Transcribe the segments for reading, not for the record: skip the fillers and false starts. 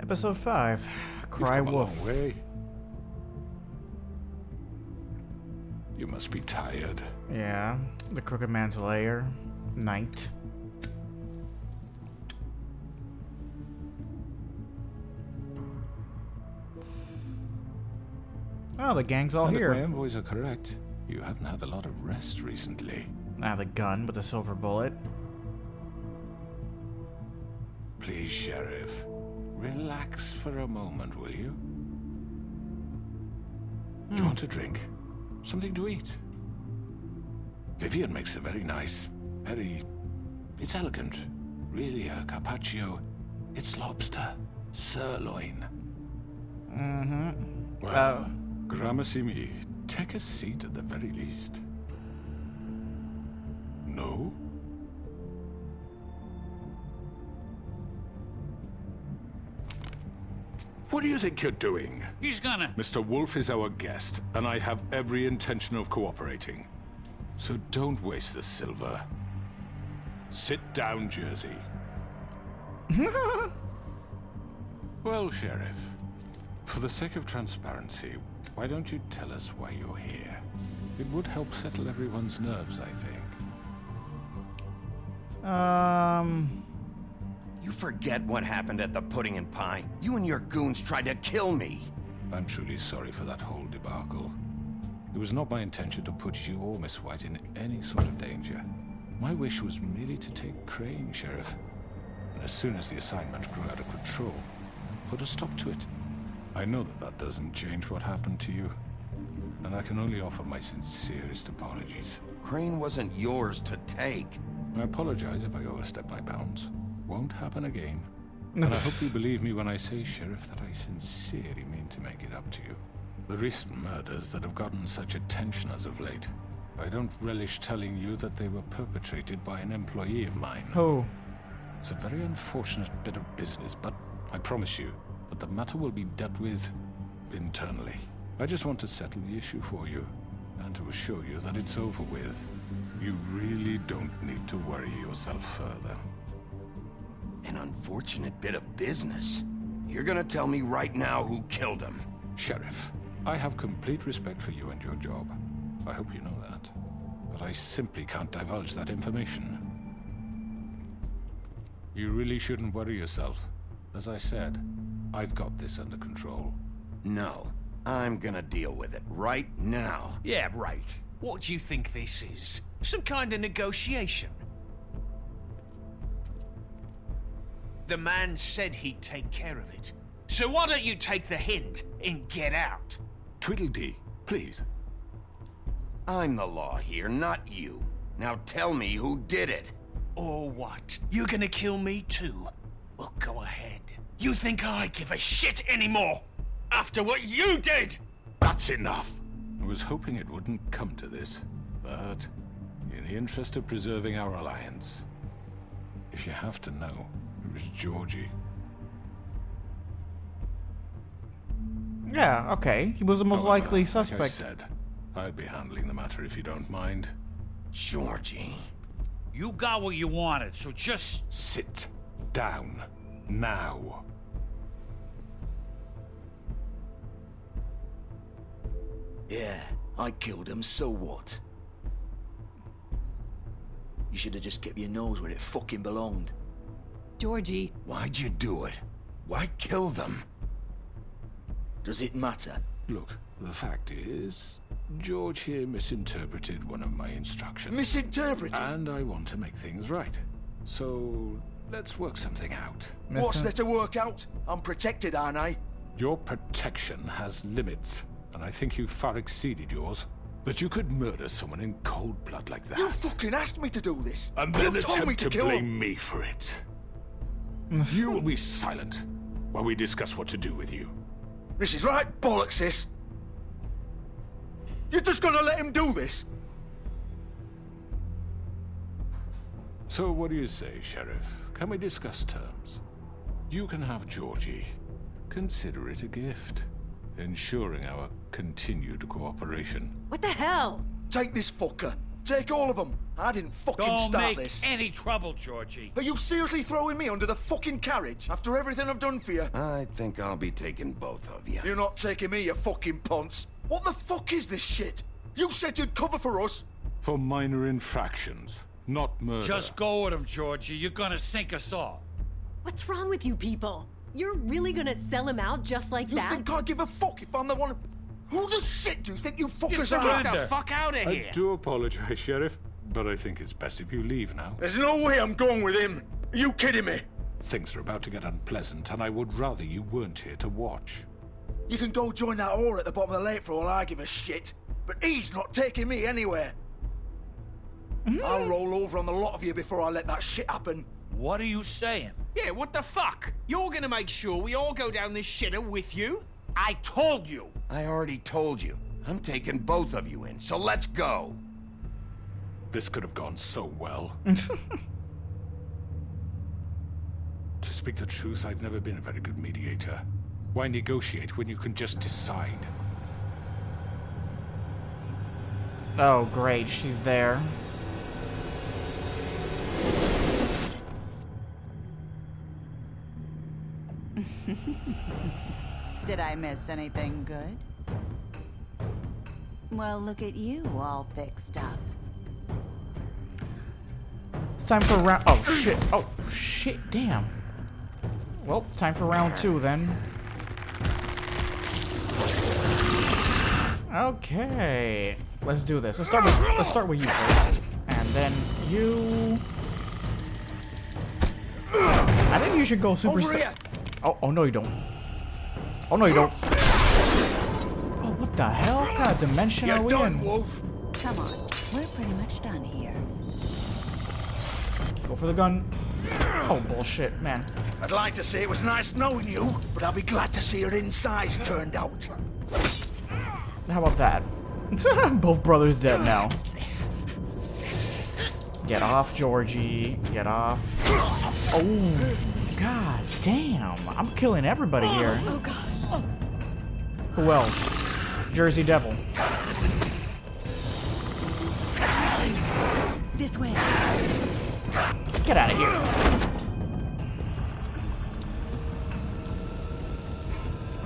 Episode 5. Cry You've come Wolf. a long way. You must be tired. Yeah. The Crooked Man's Lair. Night. Oh, the gang's all And here. if my envoys are correct, you haven't had a lot of rest recently. Ah, the gun with the silver bullet. Please, Sheriff, relax for a moment, will you? Do you want a drink? Something to eat? Vivian makes a very nice, it's elegant. Really a carpaccio. It's lobster. Sirloin. Mm-hmm. Well, gramercy me. Take a seat at the very least. No? What do you think you're doing? He's gonna... Mr. Wolf is our guest, and I have every intention of cooperating. So don't waste the silver. Sit down, Jersey. Well, Sheriff, for the sake of transparency, why don't you tell us why you're here? It would help settle everyone's nerves, I think. You forget what happened at the Pudding and Pie? You and your goons tried to kill me. I'm truly sorry for that whole debacle. It was not my intention to put you or Miss White in any sort of danger. My wish was merely to take Crane, Sheriff. And as soon as the assignment grew out of control, I put a stop to it. I know that doesn't change what happened to you, and I can only offer my sincerest apologies. Crane wasn't yours to take. I apologize if I overstep my bounds. Won't happen again. And I hope you believe me when I say, Sheriff, that I sincerely mean to make it up to you. The recent murders that have gotten such attention as of late, I don't relish telling you that they were perpetrated by an employee of mine. Oh. It's a very unfortunate bit of business, but I promise you that the matter will be dealt with internally. I just want to settle the issue for you, and to assure you that it's over with. You really don't need to worry yourself further. An unfortunate bit of business. You're gonna tell me right now who killed him. Sheriff, I have complete respect for you and your job. I hope you know that. But I simply can't divulge that information. You really shouldn't worry yourself. As I said, I've got this under control. No, I'm gonna deal with it right now. Yeah, right. What do you think this is? Some kind of negotiation? The man said he'd take care of it. So why don't you take the hint and get out? Tweedledee, please. I'm the law here, not you. Now tell me who did it. Or what? You gonna kill me too? Well, go ahead. You think I give a shit anymore? After what you did? That's enough. I was hoping it wouldn't come to this, but in the interest of preserving our alliance, if you have to know, it was Georgie. Yeah, okay. He was the most However, likely like I suspect. said, I'd be handling the matter if you don't mind. Georgie. You got what you wanted, so just... Sit down. Now. Yeah, I killed him, so what? You should have just kept your nose where it fucking belonged. Georgie. Why'd you do it? Why kill them? Does it matter? Look, the fact is, George here misinterpreted one of my instructions. Misinterpreted? And I want to make things right. So, let's work something out. What's there to work out? I'm protected, aren't I? Your protection has limits, and I think you've far exceeded yours. That you could murder someone in cold blood like that. You fucking asked me to do this! And then you told me attempt to to kill blame him! me for it. You will be silent while we discuss what to do with you. This is right bollocks, sis! You're just gonna let him do this? So what do you say, Sheriff? Can we discuss terms? You can have Georgie. Consider it a gift, ensuring our continued cooperation. What the hell? Take this fucker. Take all of them. I didn't fucking Don't start make this. any trouble, Georgie. Are you seriously throwing me under the fucking carriage after everything I've done for you? I think I'll be taking both of you. You're not taking me, you fucking ponce. What the fuck is this shit? You said you'd cover for us. For minor infractions, not murder. Just go with him, Georgie. You're gonna sink us all. What's wrong with you people? You're really gonna sell him out just like You that? think I give a fuck if I'm the one? Who the shit do you think you fuckers are? surrender. Get the fuck out of I here! do apologize, Sheriff, but I think it's best if you leave now. There's no way I'm going with him. Are you kidding me? Things are about to get unpleasant, and I would rather you weren't here to watch. You can go join that whore at the bottom of the lake for all I give a shit. But he's not taking me anywhere. I'll roll over on the lot of you before I let that shit happen. What are you saying? Yeah, what the fuck? You're gonna make sure we all go down this shitter with you? I told you. I already told you. I'm taking both of you in, so let's go. This could have gone so well. To speak the truth, I've never been a very good mediator. Why negotiate when you can just decide? Oh, great. She's there. Did I miss anything good? Well, look at you, all fixed up. It's time for round... Oh, shit. Oh, shit. Damn. Well, time for round 2, then. Okay. Let's do this. Let's start with you first. And then you... I think you should go super... Over here! Oh, no, you don't. Oh, no, you don't. Oh, what the hell? What kind of dimension are You're we done, in? Wolf. Come on, we're pretty much done here. Go for the gun. Oh, bullshit, man. I'd like to say it was nice knowing you, but I'll be glad to see your insides turned out. How about that? Both brothers dead now. Get off, Georgie. Get off. Oh, god damn. I'm killing everybody here. Oh god. Who else? Jersey Devil. This way. Get out of here.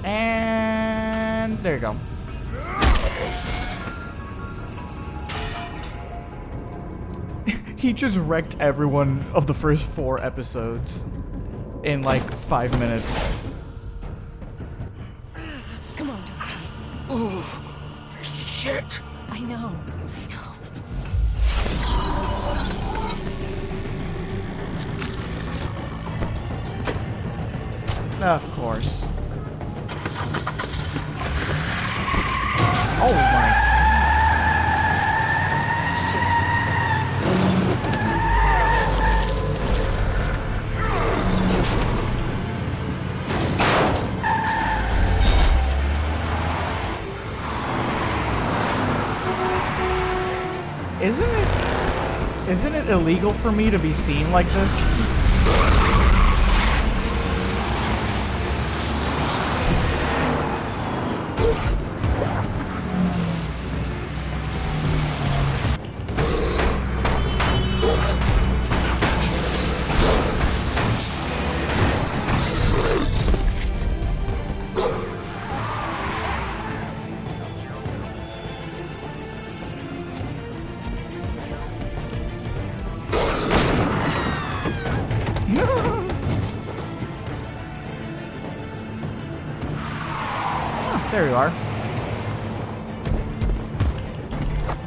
And there you go. He just wrecked everyone of the first 4 episodes in like 5 minutes. Come on, Georgie. Oh, shit. I know. Of course. Oh my. Isn't it illegal for me to be seen like this? There you are.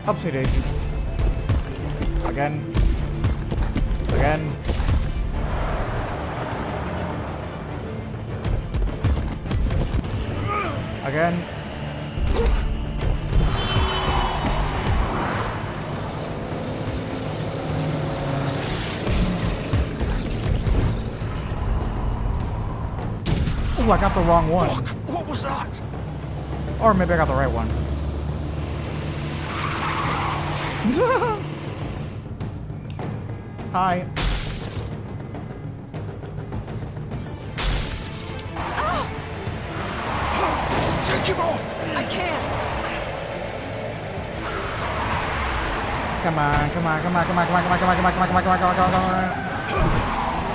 Upsy daisy. Again. Again. Again. Ooh, I got the wrong one. Fuck, what was that? Or maybe I got the right one. Hi. Take him off! I can't. Come on, come on, come on, come on, come on, come on, come on, come on, come on, come on, come on, come on, come on.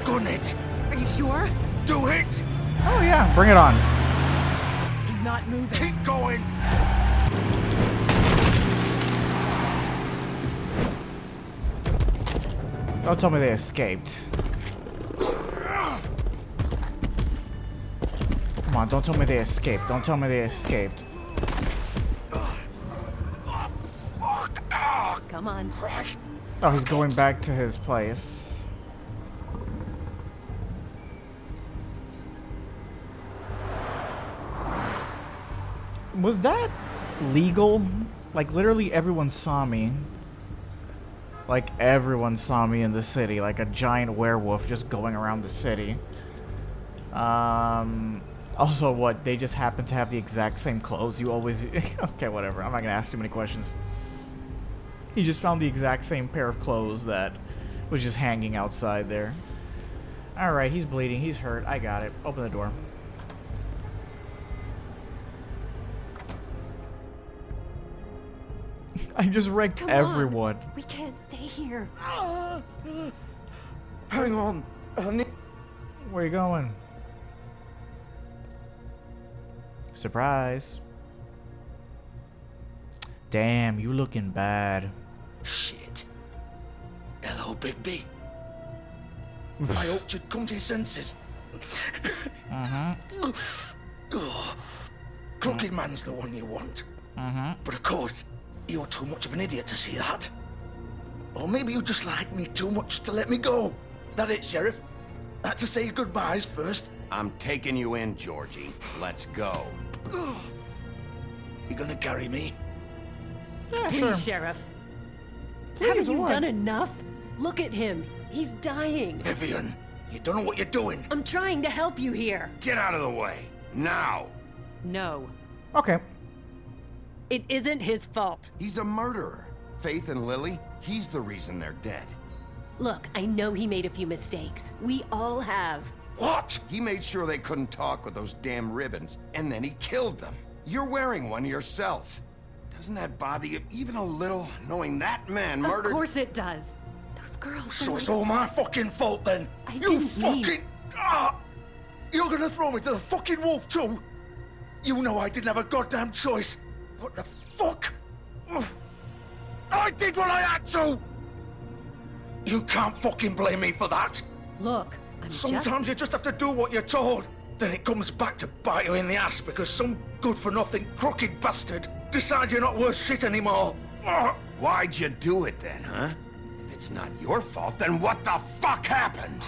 Gun it. Are you sure? Do it. Oh yeah, bring it on. He's not moving. Keep going. Don't tell me they escaped. Come on, don't tell me they escaped. Don't tell me they escaped. Come on. Oh, he's going back to his place. Was that legal? Like, literally everyone saw me. Like, everyone saw me in the city. Like a giant werewolf just going around the city. Also, what? They just happen to have the exact same clothes. You always... Okay, whatever. I'm not gonna ask too many questions. He just found the exact same pair of clothes that was just hanging outside there. Alright, he's bleeding. He's hurt. I got it. Open the door. I just wrecked Come everyone. on. We can't stay here. Hang on. Where you going? Surprise. Damn, you looking bad. Shit. Hello, Bigby. I hoped you'd come to your senses. Crooked Man's the one you want. But of course, you're too much of an idiot to see that. Or maybe you just like me too much to let me go. That it, Sheriff? Had to say your goodbyes first. I'm taking you in, Georgie. Let's go. You gonna carry me? Yeah, Please, sure. Sheriff. Please, Haven't you what? done enough? Look at him. He's dying. Vivian, you don't know what you're doing. I'm trying to help you here. Get out of the way. Now. No. Okay. It isn't his fault. He's a murderer. Faith and Lily, he's the reason they're dead. Look, I know he made a few mistakes. We all have. What? He made sure they couldn't talk with those damn ribbons, and then he killed them. You're wearing one yourself. Doesn't that bother you even a little, knowing that man murdered... Of course it does. Those girls So are it's like... all my fucking fault then? I You didn't fucking... mean- You're gonna throw me to the fucking wolf too? You know I didn't have a goddamn choice. What the fuck? I did what I had to! You can't fucking blame me for that. Look, I'm Sometimes you just have to do what you're told. Then it comes back to bite you in the ass because some good-for-nothing crooked bastard decides you're not worth shit anymore. Why'd you do it then, huh? If it's not your fault, then what the fuck happened?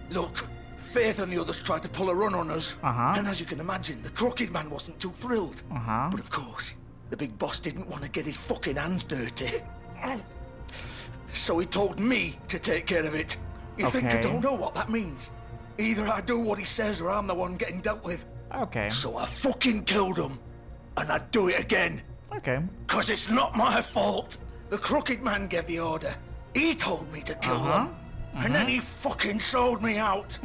Look, Faith and the others tried to pull a run on us. Uh-huh. And as you can imagine, the Crooked Man wasn't too thrilled. Uh-huh. But of course, the big boss didn't want to get his fucking hands dirty. So he told me to take care of it. You think I Okay. don't know what that means? Either I do what he says or I'm the one getting dealt with. Okay. So I fucking killed him. And I'd do it again. Okay. 'Cause it's not my fault. The Crooked Man gave the order. He told me to kill them. And then he fucking sold me out.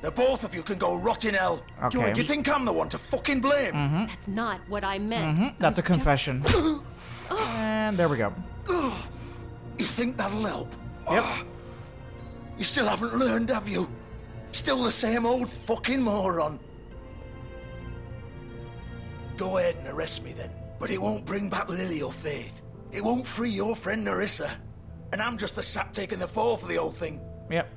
The both of you can go rot in hell. Okay. Do you think I'm the one to fucking blame? That's not what I meant. That's a I was just- confession. And there we go. You think that'll help? Yep. You still haven't learned, have you? Still the same old fucking moron. Go ahead and arrest me then. But it won't bring back Lily or Faith. It won't free your friend Narissa. And I'm just the sap taking the fall for the whole thing. Yep.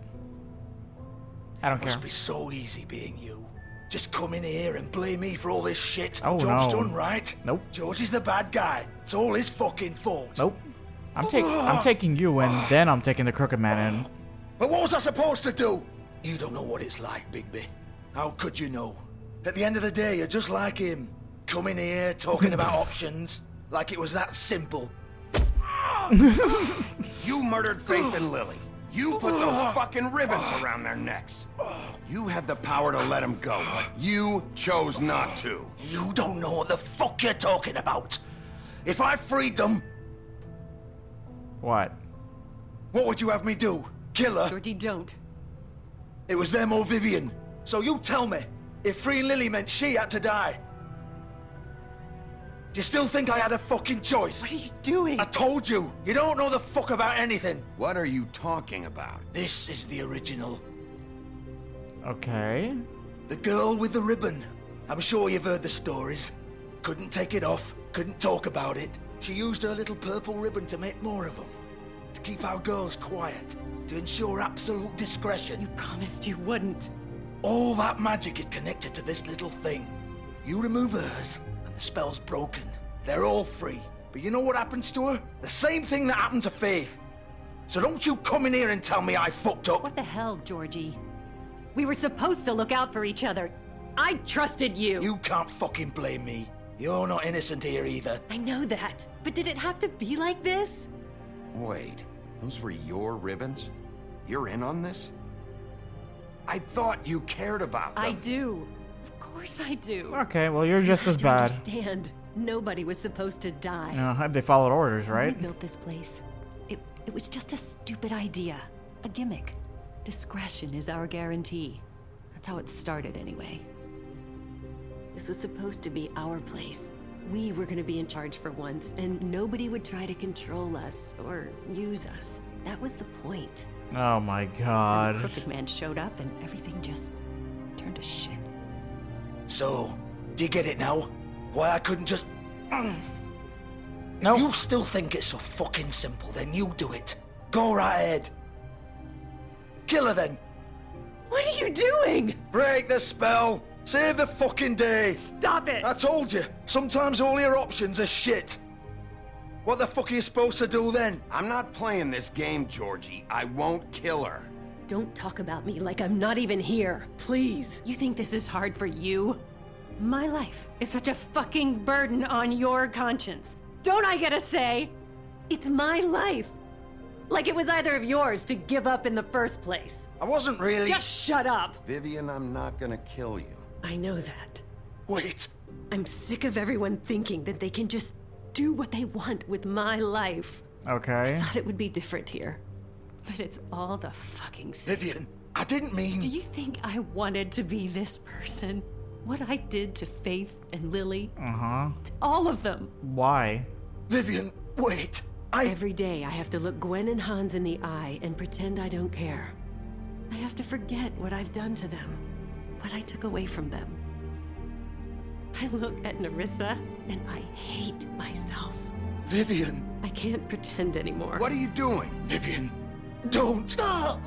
I don't It must care. be so easy being you. Just come in here and blame me for all this shit. Oh, Job's no. done, right? Nope. George is the bad guy. It's all his fucking fault. Nope. I'm taking you and then I'm taking the Crooked Man in. But what was I supposed to do? You don't know what it's like, Bigby. How could you know? At the end of the day, you're just like him. Coming here, talking about options. Like it was that simple. You murdered Faith and Lily. You put those fucking ribbons around their necks. You had the power to let them go, but you chose not to. You don't know what the fuck you're talking about. If I freed them, What? what would you have me do? Kill her? Georgie, don't. It was them or Vivian. So you tell me, if freeing Lily meant she had to die, do you still think I had a fucking choice? What are you doing? I told you, you don't know the fuck about anything. What are you talking about? This is the original. Okay. The girl with the ribbon. I'm sure you've heard the stories. Couldn't take it off, couldn't talk about it. She used her little purple ribbon to make more of them. To keep our girls quiet. To ensure absolute discretion. You promised you wouldn't. All that magic is connected to this little thing. You remove hers, and the spell's broken. They're all free. But you know what happens to her? The same thing that happened to Faith. So don't you come in here and tell me I fucked up. What the hell, Georgie? We were supposed to look out for each other. I trusted you. You can't fucking blame me. You're not innocent here either. I know that. But did it have to be like this? Wait, those were your ribbons? You're in on this? I thought you cared about them. I do. Of course I do. Okay, well, you're just as To bad. understand, nobody was supposed to die. They followed orders, When right? we built this place. It was just a stupid idea. A gimmick. Discretion is our guarantee. That's how it started anyway. This was supposed to be our place. We were gonna be in charge for once, and nobody would try to control us or use us. That was the point. Oh my Then the god. crooked man showed up and everything just turned to shit. So, do you get it now? Why I couldn't just... Nope. If you still think it's so fucking simple, then you do it. Go right ahead. Kill her then. What are you doing? Break the spell. Save the fucking day. Stop it! I told you, sometimes all your options are shit. What the fuck are you supposed to do then? I'm not playing this game, Georgie. I won't kill her. Don't talk about me like I'm not even here. Please. You think this is hard for you? My life is such a fucking burden on your conscience. Don't I get a say? It's my life. Like it was either of yours to give up in the first place. I wasn't really... Just shut up. Vivian, I'm not gonna kill you. I know that. Wait. I'm sick of everyone thinking that they can just do what they want with my life. Okay. Thought it would be different here. But it's all the fucking same. Vivian, I didn't mean... Do you think I wanted to be this person? What I did to Faith and Lily? Uh-huh. To all of them. Why? Vivian, wait. Every day I have to look Gwen and Hans in the eye and pretend I don't care. I have to forget what I've done to them. What I took away from them. I look at Nerissa and I hate myself. Vivian. I can't pretend anymore. What are you doing? Vivian, don't. Goodbye,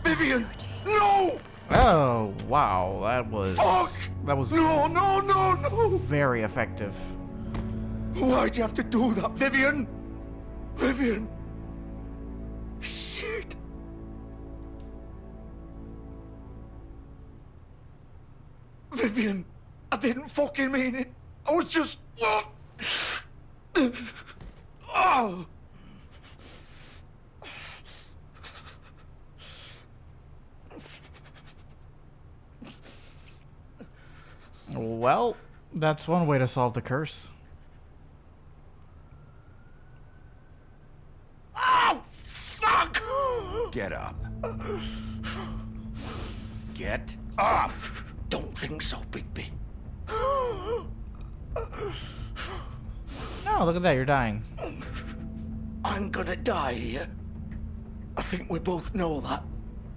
Vivian, Georgie. no! Oh, wow. That was... Fuck! That was No, no, no, no! very effective. Why'd you have to do that, Vivian? Vivian! Shit! Vivian, I didn't fucking mean it. I was just... Oh! Well, that's one way to solve the curse. Oh, fuck! Get up. Get up! Don't think so, Bigby. Oh, look at that. You're dying. I'm gonna die here. I think we both know that.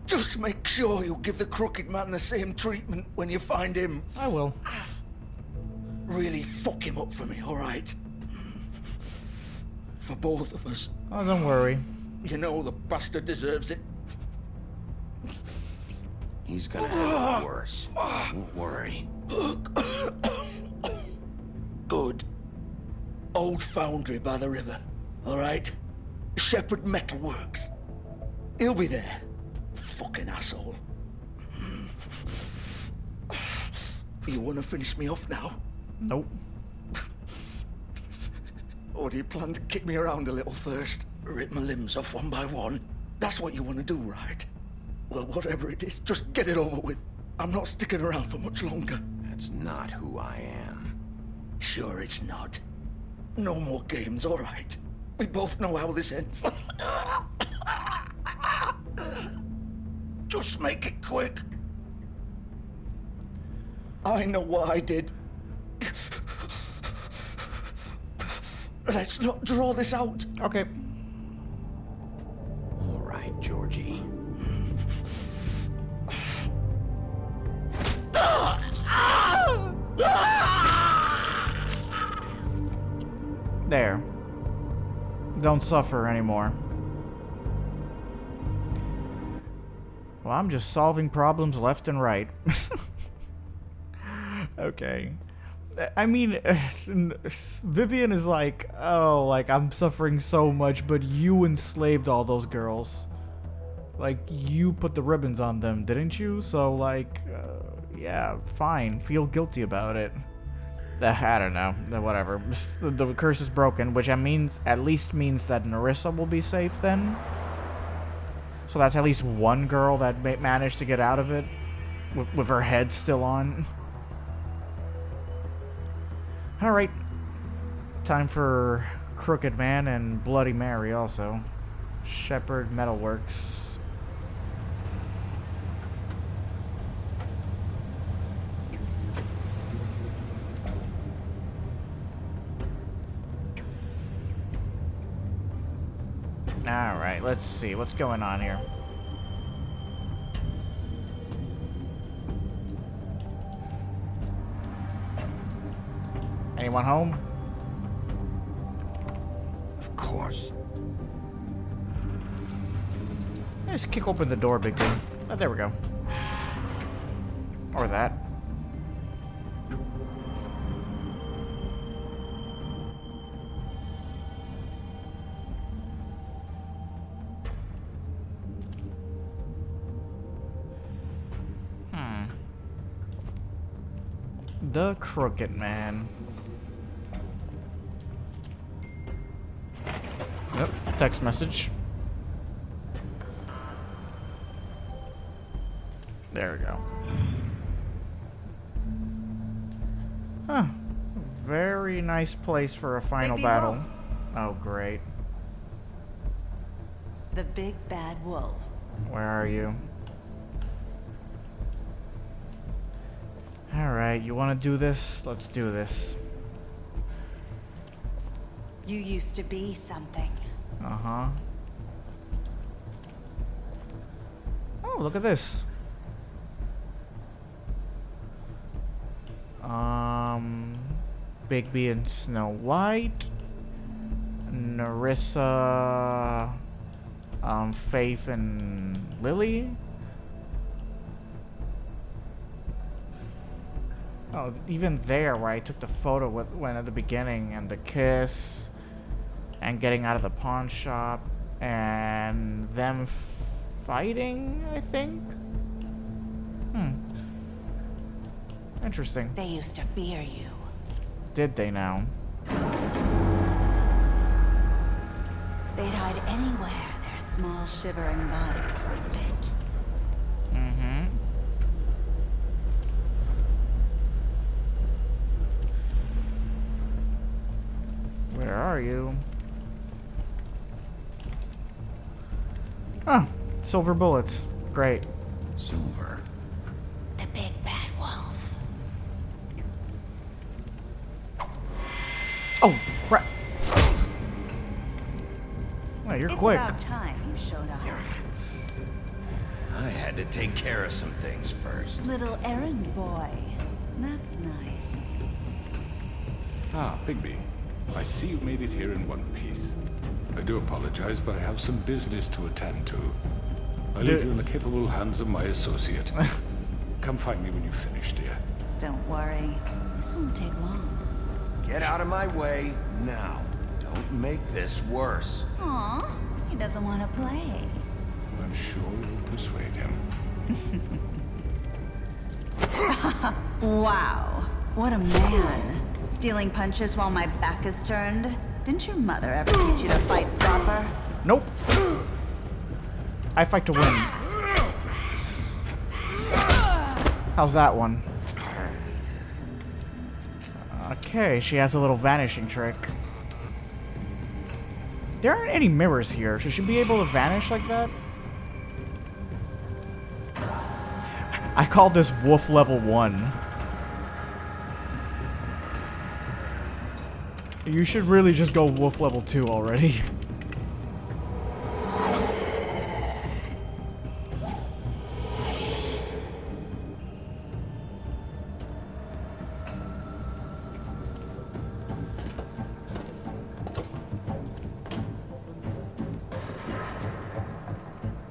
Just make sure you give the crooked man the same treatment when you find him. I will. Really fuck him up for me, alright? For both of us. Oh, don't worry. You know the bastard deserves it. He's gonna have it worse. Don't worry. Good. Old foundry by the river, alright? Shepherd Metalworks. He'll be there. Fucking asshole. You wanna finish me off now? Nope. Or do you plan to kick me around a little first? Rip my limbs off one by one? That's what you want to do, right? Well, whatever it is, just get it over with. I'm not sticking around for much longer. That's not who I am. Sure it's not. No more games, all right? We both know how this ends. Just make it quick. I know what I did. Let's not draw this out. Okay. All right, Georgie. There. Don't suffer anymore. Well, I'm just solving problems left and right. Okay. I mean, Vivian is like, oh, like, I'm suffering so much, but you enslaved all those girls. Like, you put the ribbons on them, didn't you? So, like, yeah, fine. Feel guilty about it. I don't know. Whatever. The curse is broken, which at least means that Nerissa will be safe then. So that's at least one girl that managed to get out of it with her head still on. Alright. Time for Crooked Man and Bloody Mary also. Shepherd Metalworks. Alright, let's see. What's going on here? Anyone home? Of course. Just kick open the door, big thing. Oh, there we go. Or that. The Crooked Man. Yep, text message. There we go. Huh. Very nice place for a final battle. Oh, great. The big bad wolf. Where are you? Alright, you want to do this? Let's do this. You used to be something. Uh-huh. Oh, look at this. Bigby and Snow White. Nerissa, Faith and Lily. Oh, even there where I took the photo when at the beginning, and the kiss, and getting out of the pawn shop, and them fighting, I think? Interesting. They used to fear you. Did they now? They'd hide anywhere their small shivering bodies would fit. Mm-hmm. Where are you? Oh, silver bullets. Great. Silver. The big bad wolf. Oh, crap. Oh, you're quick. It's about time you showed up. I had to take care of some things first. Little errand boy. That's nice. Ah, Bigby. I see you made it here in one piece. I do apologize, but I have some business to attend to. I leave you in the capable hands of my associate. Come find me when you finish, dear. Don't worry. This won't take long. Get out of my way now. Don't make this worse. Aw, he doesn't want to play. I'm sure you'll persuade him. Wow, what a man. Stealing punches while my back is turned? Didn't your mother ever teach you to fight proper? Nope. I fight to win. How's that one? Okay, she has a little vanishing trick. There aren't any mirrors here. Should she be able to vanish like that? I called this Wolf Level 1. You should really just go Wolf Level 2 already.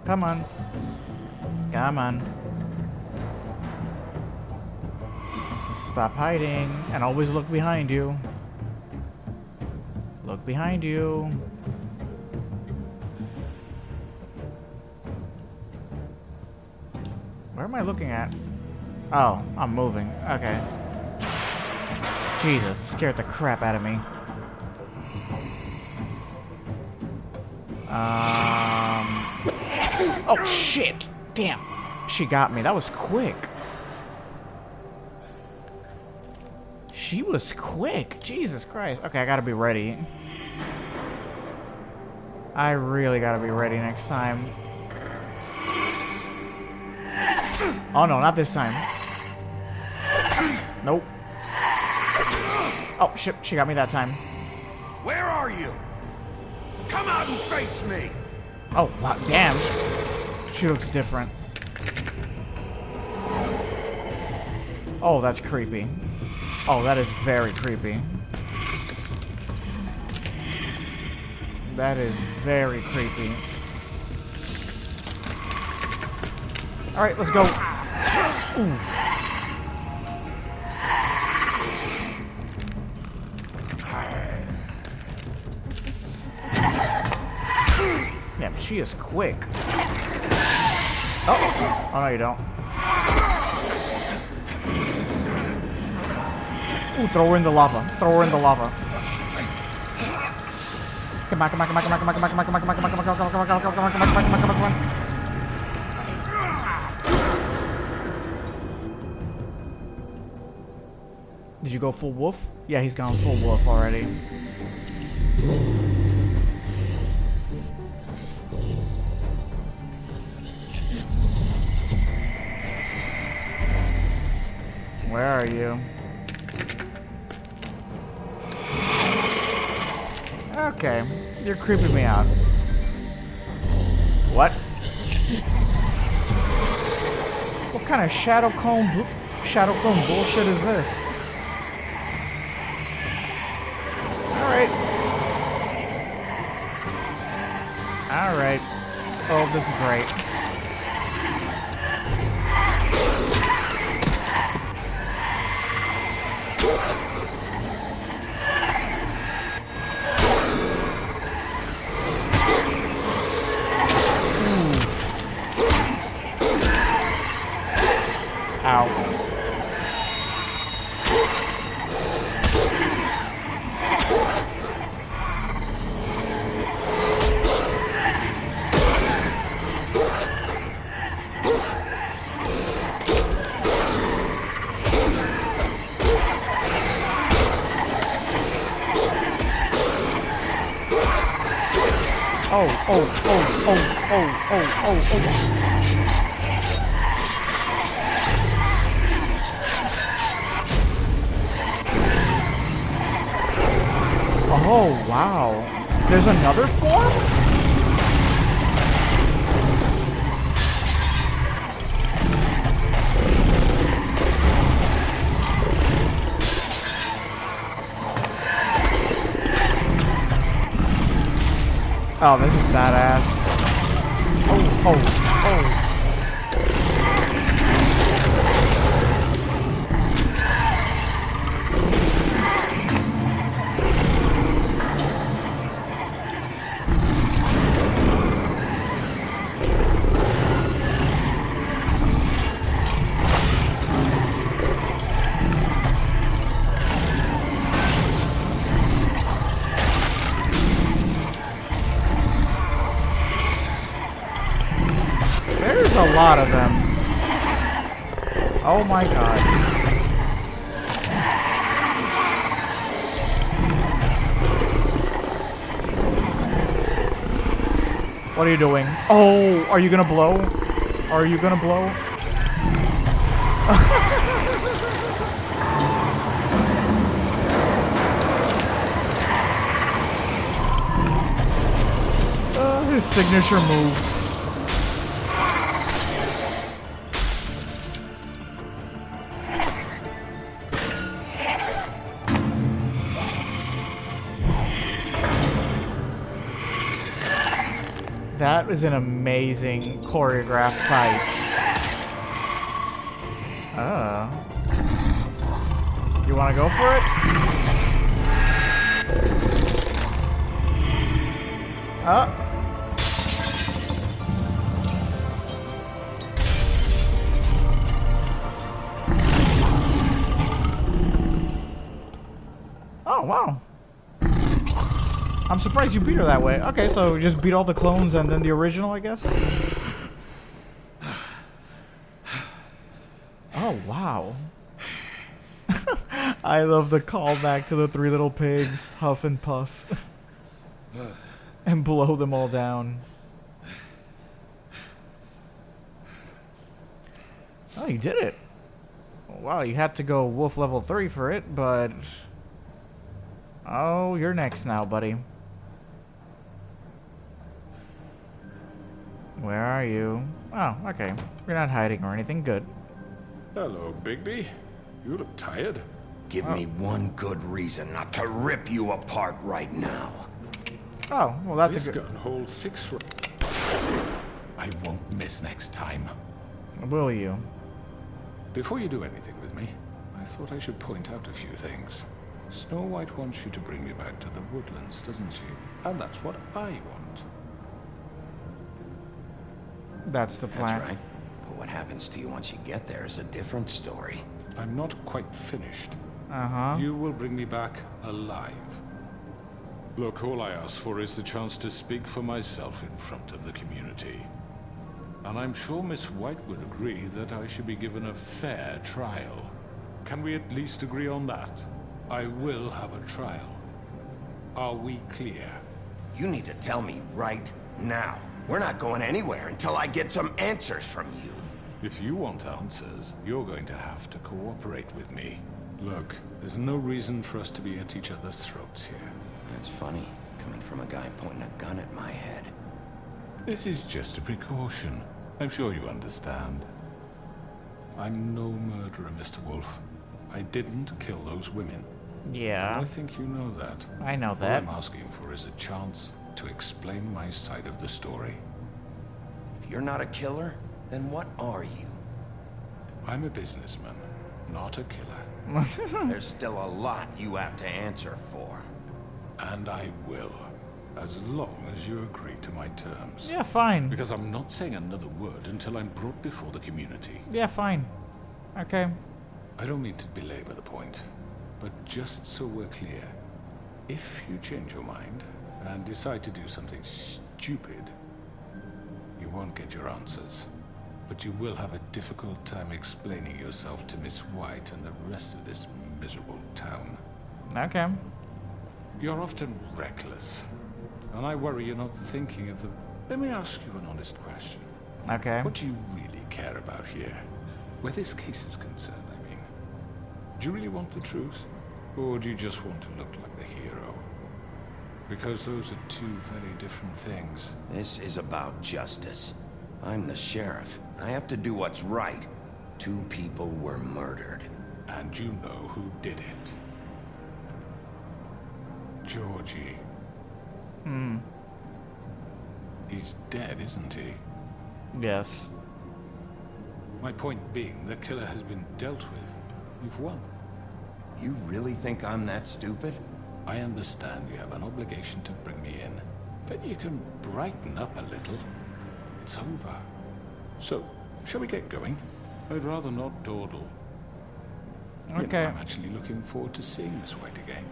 Come on. Come on. Stop hiding. And always look behind you. Look behind you. Where am I looking at? Oh, I'm moving. Okay. Jesus, scared the crap out of me. Oh, shit! Damn. She got me. That was quick. She was quick. Jesus Christ. Okay, I gotta be ready. I really gotta be ready next time. Oh, no, not this time. Nope. Oh, shit. She got me that time. Where are you? Come out and face me! Oh, wow, damn. She looks different. Oh, that's creepy. Oh, that is very creepy. That is very creepy. Alright, let's go. Ooh. Yeah, she is quick. Oh, oh no, you don't. Ooh, throw her in the lava. Throw her in the lava. Come on, come on, come on, come on, come on, come on, come on, come on, come on, come on, come on, come on, come on, come on, come on, come on, come on, come on. Did you go full wolf? Yeah, he's gone full wolf already. Where are you? Okay, you're creeping me out. What? What kind of shadow clone bullshit is this? Alright. Alright. Oh, this is great. Ow. Oh, oh, oh, oh, oh, oh, oh, oh. Oh, wow. There's another form? Oh, this is badass. Oh, oh, oh. There's a lot of them. Oh my god. What are you doing? Oh, are you gonna blow? Are you gonna blow? His signature move. That was an amazing choreographed fight. Oh. You want to go for it? Oh. Oh, wow. I'm surprised you beat her that way. Okay, so just beat all the clones and then the original, I guess? Oh, wow. I love the callback to the Three Little Pigs, huff and puff. And blow them all down. Oh, you did it. Wow, you had to go wolf level 3 for it, but... Oh, you're next now, buddy. Where are you? Oh, okay. You're not hiding or anything. Good. Hello, Bigby. You look tired. Give me one good reason not to rip you apart right now. Oh, well that's This a good... gun holds 6 I won't miss next time. Will you? Before you do anything with me, I thought I should point out a few things. Snow White wants you to bring me back to the woodlands, doesn't she? And that's what I want. That's the plan. That's right. But what happens to you once you get there is a different story. I'm not quite finished. Uh-huh. You will bring me back alive. Look, all I ask for is the chance to speak for myself in front of the community. And I'm sure Miss White would agree that I should be given a fair trial. Can we at least agree on that? I will have a trial. Are we clear? You need to tell me right now. We're not going anywhere until I get some answers from you. If you want answers, you're going to have to cooperate with me. Look, there's no reason for us to be at each other's throats here. That's funny, coming from a guy pointing a gun at my head. This is just a precaution. I'm sure you understand. I'm no murderer, Mr. Wolf. I didn't kill those women. Yeah. And I think you know that. I know All that. I'm asking for is a chance to explain my side of the story. If you're not a killer, then what are you? I'm a businessman, not a killer. There's still a lot you have to answer for. And I will, as long as you agree to my terms. Yeah, fine. Because I'm not saying another word until I'm brought before the community. Yeah, fine. Okay. I don't mean to belabor the point, but just so we're clear, if you change your mind and decide to do something stupid, you won't get your answers. But you will have a difficult time explaining yourself to Miss White and the rest of this miserable town. Okay. You're often reckless, and I worry you're not thinking of the... Let me ask you an honest question. Okay. What do you really care about here? Where this case is concerned, I mean. Do you really want the truth? Or do you just want to look like the hero? Because those are two very different things. This is about justice. I'm the sheriff. I have to do what's right. 2 people were murdered. And you know who did it. Georgie. He's dead, isn't he? Yes. My point being, the killer has been dealt with. You've won. You really think I'm that stupid? I understand you have an obligation to bring me in, but you can brighten up a little. It's over. So, shall we get going? I'd rather not dawdle. You Okay. know, I'm actually looking forward to seeing Miss White again.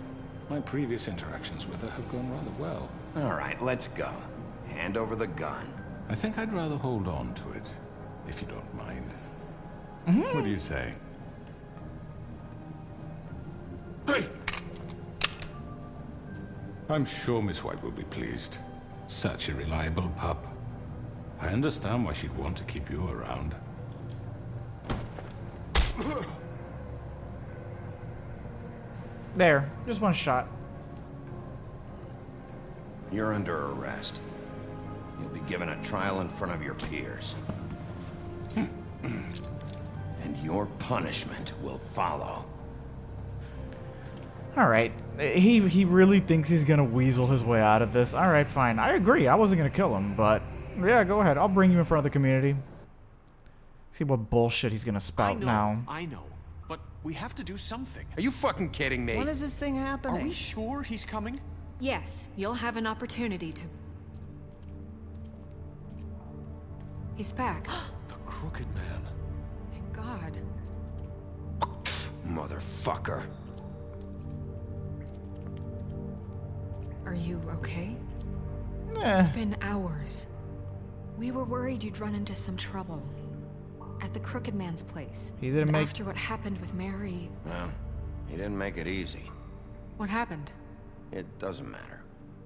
My previous interactions with her have gone rather well. All right, let's go. Hand over the gun. I think I'd rather hold on to it, if you don't mind. What do you say? Hey! I'm sure Miss White will be pleased. Such a reliable pup. I understand why she'd want to keep you around. There, just one shot. You're under arrest. You'll be given a trial in front of your peers. And your punishment will follow. Alright, he really thinks he's gonna weasel his way out of this. Alright, fine. I agree, I wasn't gonna kill him, but yeah, go ahead. I'll bring you in front of the community. See what bullshit he's gonna spout now. I know. But we have to do something. Are you fucking kidding me? When is this thing happening? Are we sure he's coming? Yes, you'll have an opportunity to... He's back. The Crooked Man. Thank God. Motherfucker. Are you okay? Eh. It's been hours. We were worried you'd run into some trouble. At the Crooked Man's place. He didn't And make... after what happened with Mary... Well, he didn't make it easy. What happened? It doesn't matter.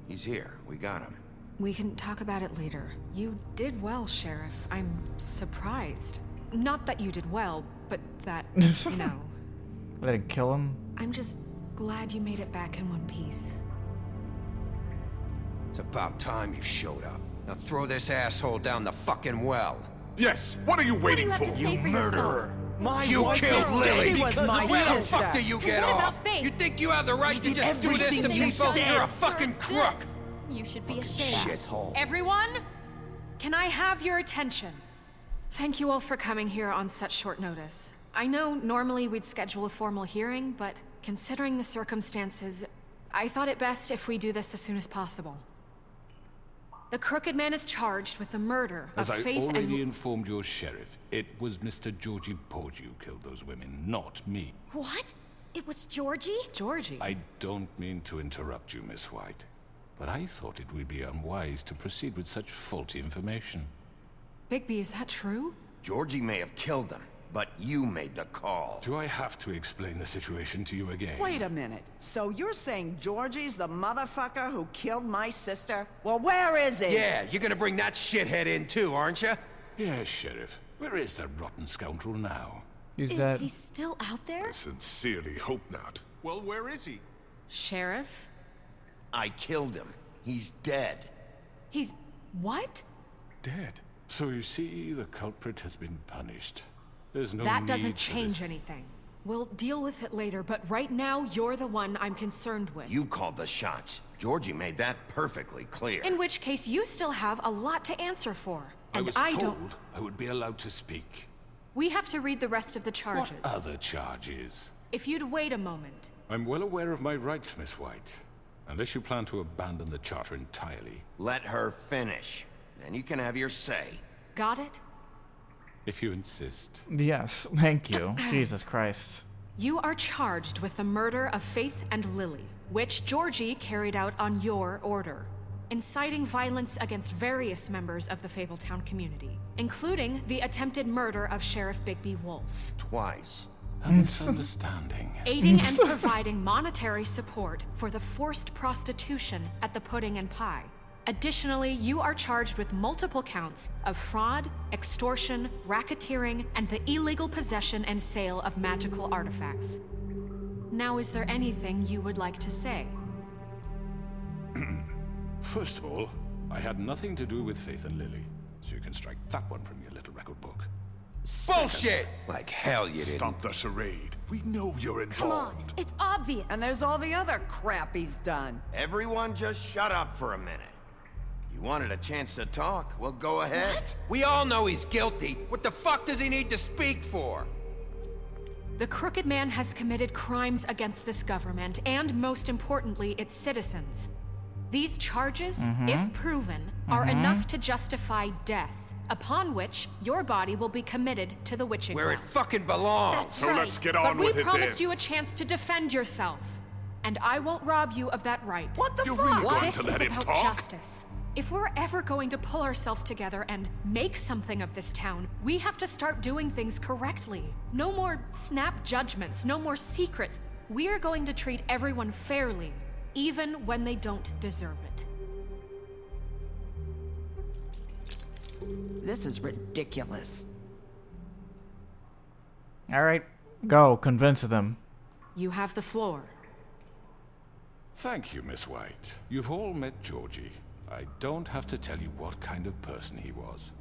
He's here. We got him. We can talk about it later. You did well, Sheriff. I'm surprised. Not that you did well, but that, you know... Let it kill him? I'm just glad you made it back in one piece. It's about time you showed up. Now throw this asshole down the fucking well. Yes, what are you waiting have for? to say for yourself? My You wife killed is Lily. dead. She was my Where the sister. fuck do you get what off? about Faith? You think you have the right to did just do this to everything you people? said. You're a fucking crook. This. You should be ashamed. Shithole. Everyone, can I have your attention? Thank you all for coming here on such short notice. I know normally we'd schedule a formal hearing, but considering the circumstances, I thought it best if we do this as soon as possible. The Crooked Man is charged with the murder As of I Faith already and... informed your sheriff, it was Mr. Georgie Porgy who killed those women, not me. What? It was Georgie? Georgie? I don't mean to interrupt you, Miss White, but I thought it would be unwise to proceed with such faulty information. Bigby, is that true? Georgie may have killed them, but you made the call. Do I have to explain the situation to you again? Wait a minute. So you're saying Georgie's the motherfucker who killed my sister? Well, where is he? Yeah, you're gonna bring that shithead in too, aren't you? Yes, Sheriff. Where is that rotten scoundrel now? He's Is dead. he still out there? Sincerely hope not. Well, where is he? Sheriff? I killed him. He's dead. He's... what? Dead. So you see, the culprit has been punished. There's no That need doesn't for change this. anything. We'll deal with it later, but right now, you're the one I'm concerned with. You called the shots. Georgie made that perfectly clear. In which case, you still have a lot to answer for. I And was I told don't... I would be allowed to speak. We have to read the rest of the charges. What other charges? If you'd wait a moment. I'm well aware of my rights, Miss White. Unless you plan to abandon the charter entirely. Let her finish. Then you can have your say. Got it? If you insist. Yes, thank you. Jesus Christ. You are charged with the murder of Faith and Lily, which Georgie carried out on your order, inciting violence against various members of the Fabletown community, including the attempted murder of Sheriff Bigby Wolf, Twice. A misunderstanding. aiding and providing monetary support for the forced prostitution at the Pudding and Pie. Additionally, you are charged with multiple counts of fraud, extortion, racketeering, and the illegal possession and sale of magical artifacts. Now, is there anything you would like to say? First of all, I had nothing to do with Faith and Lily, so you can strike that one from your little record book. Bullshit! Like hell you didn't. Stop the charade. We know you're involved. Come on, it's obvious. And there's all the other crap he's done. Everyone just shut up for a minute. You wanted a chance to talk? Well, go ahead. What? We all know he's guilty. What the fuck does he need to speak for? The Crooked Man has committed crimes against this government and, most importantly, its citizens. These charges, if proven, are enough to justify death, upon which your body will be committed to the witching Where it well. fucking belongs. That's So right. let's get on with But we it promised then. you a chance to defend yourself, and I won't rob you of that right. What the You're fuck? really going This to is let him about talk? justice. If we're ever going to pull ourselves together and make something of this town, we have to start doing things correctly. No more snap judgments, no more secrets. We are going to treat everyone fairly, even when they don't deserve it. This is ridiculous. Alright, go, convince them. You have the floor. Thank you, Miss White. You've all met Georgie. I don't have to tell you what kind of person he was.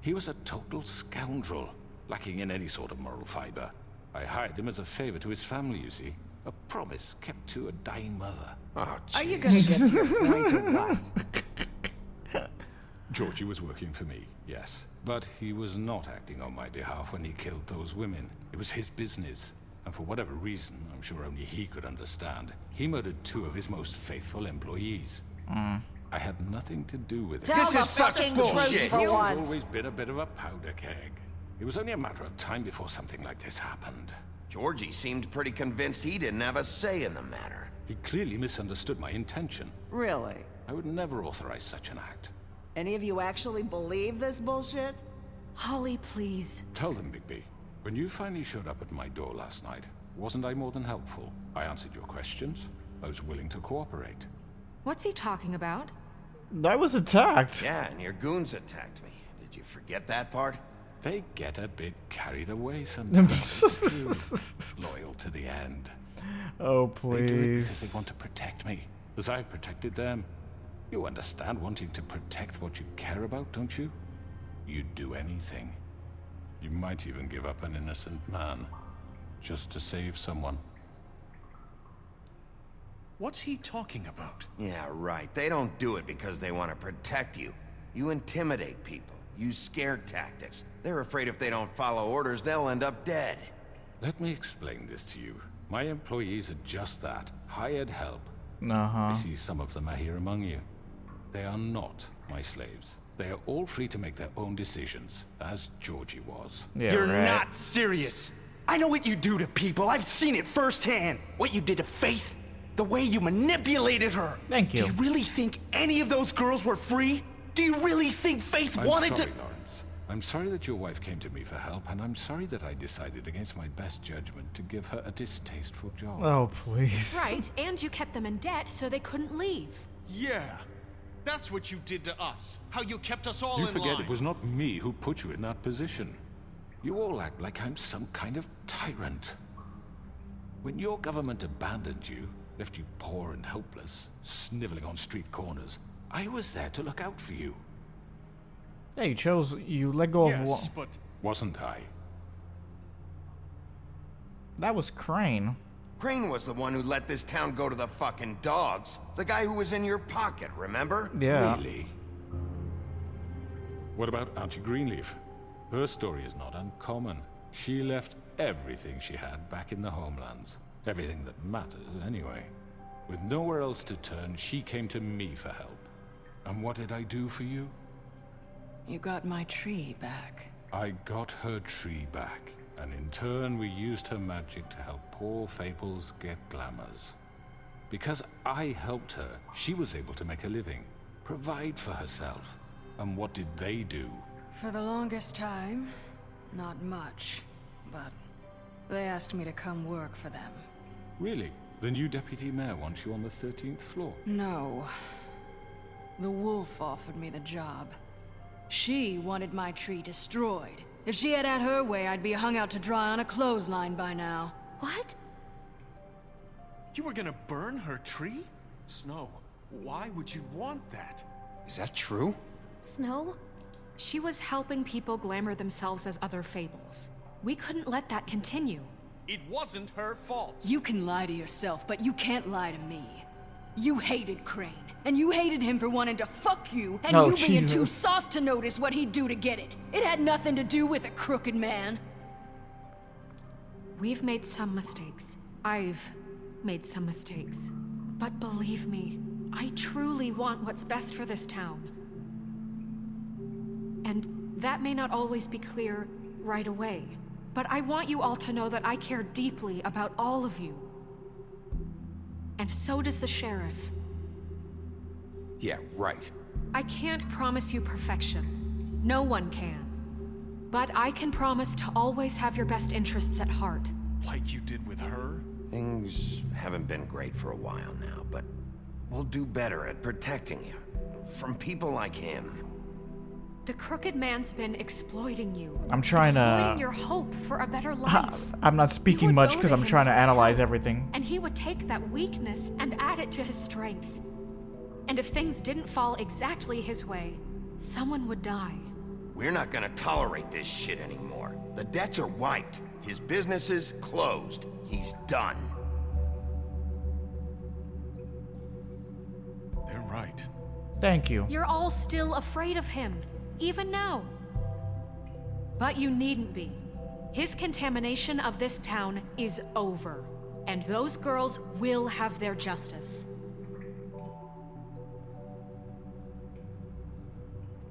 He was a total scoundrel, lacking in any sort of moral fiber. I hired him as a favor to his family, you see. A promise kept to a dying mother. Oh, Are you gonna get to your point or what? Georgie was working for me, yes. But he was not acting on my behalf when he killed those women. It was his business. And for whatever reason, I'm sure only he could understand, he murdered 2 of his most faithful employees. I had nothing to do with it. Tell the fucking truth for He's once. always been a bit of a powder keg. It was only a matter of time before something like this happened. Georgie seemed pretty convinced he didn't have a say in the matter. He clearly misunderstood my intention. Really? I would never authorize such an act. Any of you actually believe this bullshit? Holly, please. Tell them, Bigby. When you finally showed up at my door last night, wasn't I more than helpful? I answered your questions. I was willing to cooperate. What's he talking about? I was attacked. Yeah, and your goons attacked me. Did you forget that part? They get a bit carried away sometimes. It's true. Loyal to the end. Oh, They do it because please. they want to protect me, as I've protected them. You understand wanting to protect what you care about, don't you? You'd do anything. You might even give up an innocent man, just to save someone. What's he talking about? Yeah, right. They don't do it because they want to protect you. You intimidate people, use scare tactics. They're afraid if they don't follow orders, they'll end up dead. Let me explain this to you. My employees are just that, hired help. Uh-huh. I see some of them are here among you. They are not my slaves. They are all free to make their own decisions, as Georgie was. Yeah, You're right. not serious. I know what you do to people. I've seen it firsthand. What you did to Faith. The way you manipulated her. Thank you. Do you really think any of those girls were free? Do you really think Faith I'm wanted sorry, to... Lawrence. I'm sorry that your wife came to me for help, and I'm sorry that I decided against my best judgment to give her a distasteful job. Oh, please. Right, and you kept them in debt so they couldn't leave. Yeah. That's what you did to us. How you kept us all You in forget line. it was not me who put you in that position. You all act like I'm some kind of tyrant. When your government abandoned you, left you poor and helpless, sniveling on street corners, I was there to look out for you. Yeah, you let go of Yes, one. but Wasn't I? That was Crane. Crane was the one who let this town go to the fucking dogs. The guy who was in your pocket, remember? Yeah. Really? What about Auntie Greenleaf? Her story is not uncommon. She left everything she had back in the homelands. Everything that matters, anyway. With nowhere else to turn, she came to me for help. And what did I do for you? You got my tree back. I got her tree back, and in turn we used her magic to help poor Fables get glamours. Because I helped her, she was able to make a living, provide for herself. And what did they do? For the longest time, not much, but they asked me to come work for them. Really? The new deputy mayor wants you on the 13th floor? No. The wolf offered me the job. She wanted my tree destroyed. If she had her way, I'd be hung out to dry on a clothesline by now. What? you were gonna burn her tree? Snow, why would you want that? Is that true? Snow? She was helping people glamour themselves as other fables. We couldn't let that continue. It wasn't her fault. You can lie to yourself, but you can't lie to me. You hated Crane, and you hated him for wanting to fuck you, and Oh, you being too Jesus. soft to notice what he'd do to get it. It had nothing to do with a crooked man. We've made some mistakes. I've made some mistakes. But believe me, I truly want what's best for this town. And that may not always be clear right away, but I want you all to know that I care deeply about all of you. And so does the sheriff. Yeah, right. I can't promise you perfection. No one can. But I can promise to always have your best interests at heart. Like you did with her? Things haven't been great for a while now, but we'll do better at protecting you. From people like him. The crooked man's been exploiting you. I'm trying exploiting to... your hope for a better life. I'm not speaking much because I'm trying to analyze everything. And he would take that weakness and add it to his strength. And if things didn't fall exactly his way, someone would die. We're not gonna tolerate this shit anymore. The debts are wiped. His business is closed. He's done. They're right. Thank you. You're all still afraid of him, even now. But you needn't be. His contamination of this town is over, and those girls will have their justice.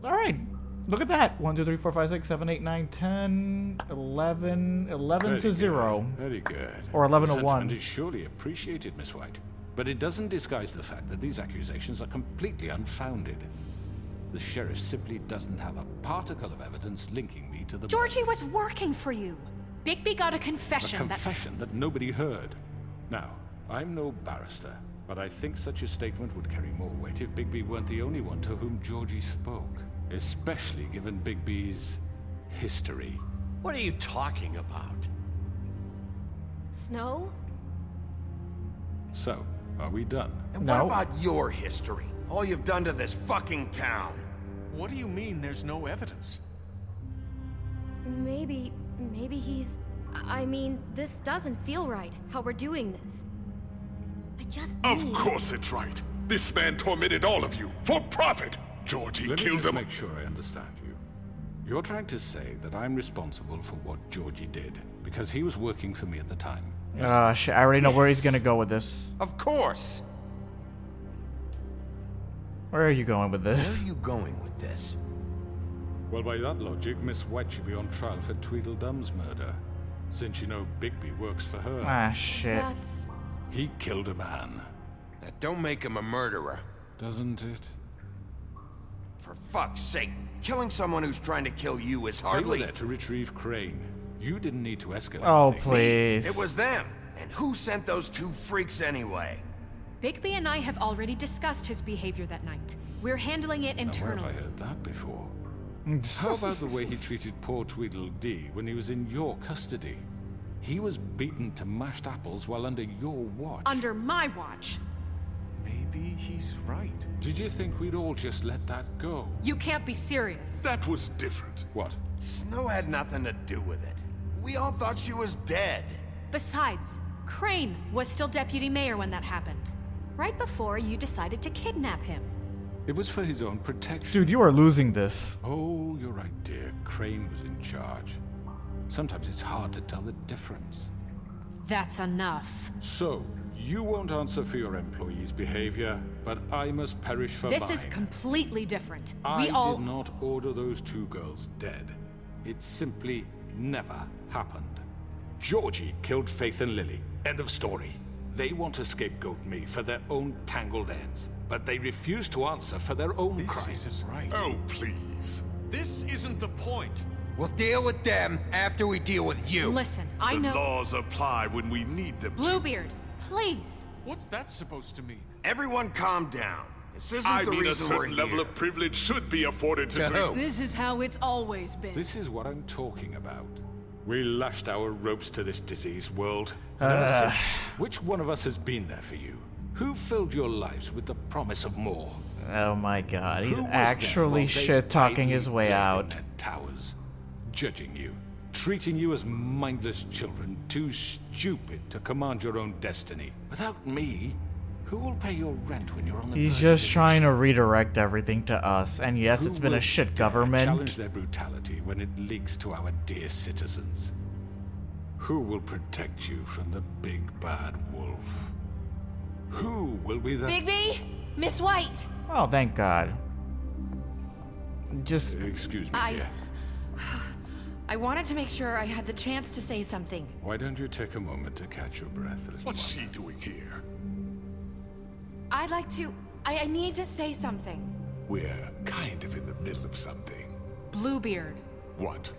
All right. Look at that. 1, 2, 3, 4, 5, 6, 7, 8, 9, 10, 11. 11 to 0. Very good. Or 11 the to 1. sentiment is surely appreciated, Miss White. But it doesn't disguise the fact that these accusations are completely unfounded. The sheriff simply doesn't have a particle of evidence linking me to the... Georgie was working for you. Bigby got a confession A confession that nobody heard. Now, I'm no barrister, but I think such a statement would carry more weight if Bigby weren't the only one to whom Georgie spoke. Especially given Bigby's history. What are you talking about? Snow? So, are we done? And what about your history? All you've done to this fucking town? What do you mean there's no evidence? Maybe he's... I mean, this doesn't feel right, how we're doing this. I just Of course it's right. This man tormented all of you, for profit! Georgie Let me killed just him. make sure I understand you. You're trying to say that I'm responsible for what Georgie did, because he was working for me at the time. Shit, I already know where he's gonna go with this. Of course! Where are you going with this? Where are you going with this? Well, by that logic, Miss White should be on trial for Tweedledum's murder. Since you know Bigby works for her. Ah, shit. That's... He killed a man. That don't make him a murderer. Doesn't it? For fuck's sake, killing someone who's trying to kill you is They hardly... were there to retrieve Crane. You didn't need to escalate Oh, things. please. It was them. And who sent those two freaks anyway? Bigby and I have already discussed his behavior that night. We're handling it Now, where internally. have I heard that before? How about the way he treated poor Tweedledee when he was in your custody? He was beaten to mashed apples while under your watch. Under my watch. Maybe he's right. Did you think we'd all just let that go? You can't be serious. That was different. What? Snow had nothing to do with it. We all thought she was dead. Besides, Crane was still deputy mayor when that happened. Right before you decided to kidnap him. It was for his own protection. Dude, you are losing this. Oh, you're right, dear. Crane was in charge. Sometimes it's hard to tell the difference. That's enough. So, you won't answer for your employees' behavior, but I must perish for This mine. is completely different. I We all... did not order those two girls dead. It simply never happened. Georgie killed Faith and Lily. End of story. They want to scapegoat me for their own tangled ends, but they refuse to answer for their own crimes. This isn't right. Oh, please. This isn't the point. We'll deal with them after we deal with you. Listen, I The know... laws apply when we need them to. Bluebeard, please. What's that supposed to mean? Everyone calm down. This isn't I the mean, a reason we're certain level here. of privilege should be afforded to... To who? This is how it's always been. This is what I'm talking about. We lashed our ropes to this diseased world. And ever since, which one of us has been there for you? Who filled your lives with the promise of more? Oh my god, he's Who was there actually while they shit-talking idly his way played in out. their towers, judging you, treating you as mindless children, too stupid to command your own destiny. Without me, who will pay your rent when you're on the He's verge of just trying to eviction? redirect everything to us, and yes, Who it's been a will shit dare government. challenge their brutality when it leaks to our dear citizens? Who will protect you from the big bad wolf? Who will be the... Bigby? Miss White! Oh, thank God. Just... Excuse me, dear. I wanted to make sure I had the chance to say something. Why don't you take a moment to catch your breath, little What's one? she doing here? I'd like to... I need to say something. We're kind of in the middle of something. Bluebeard. What?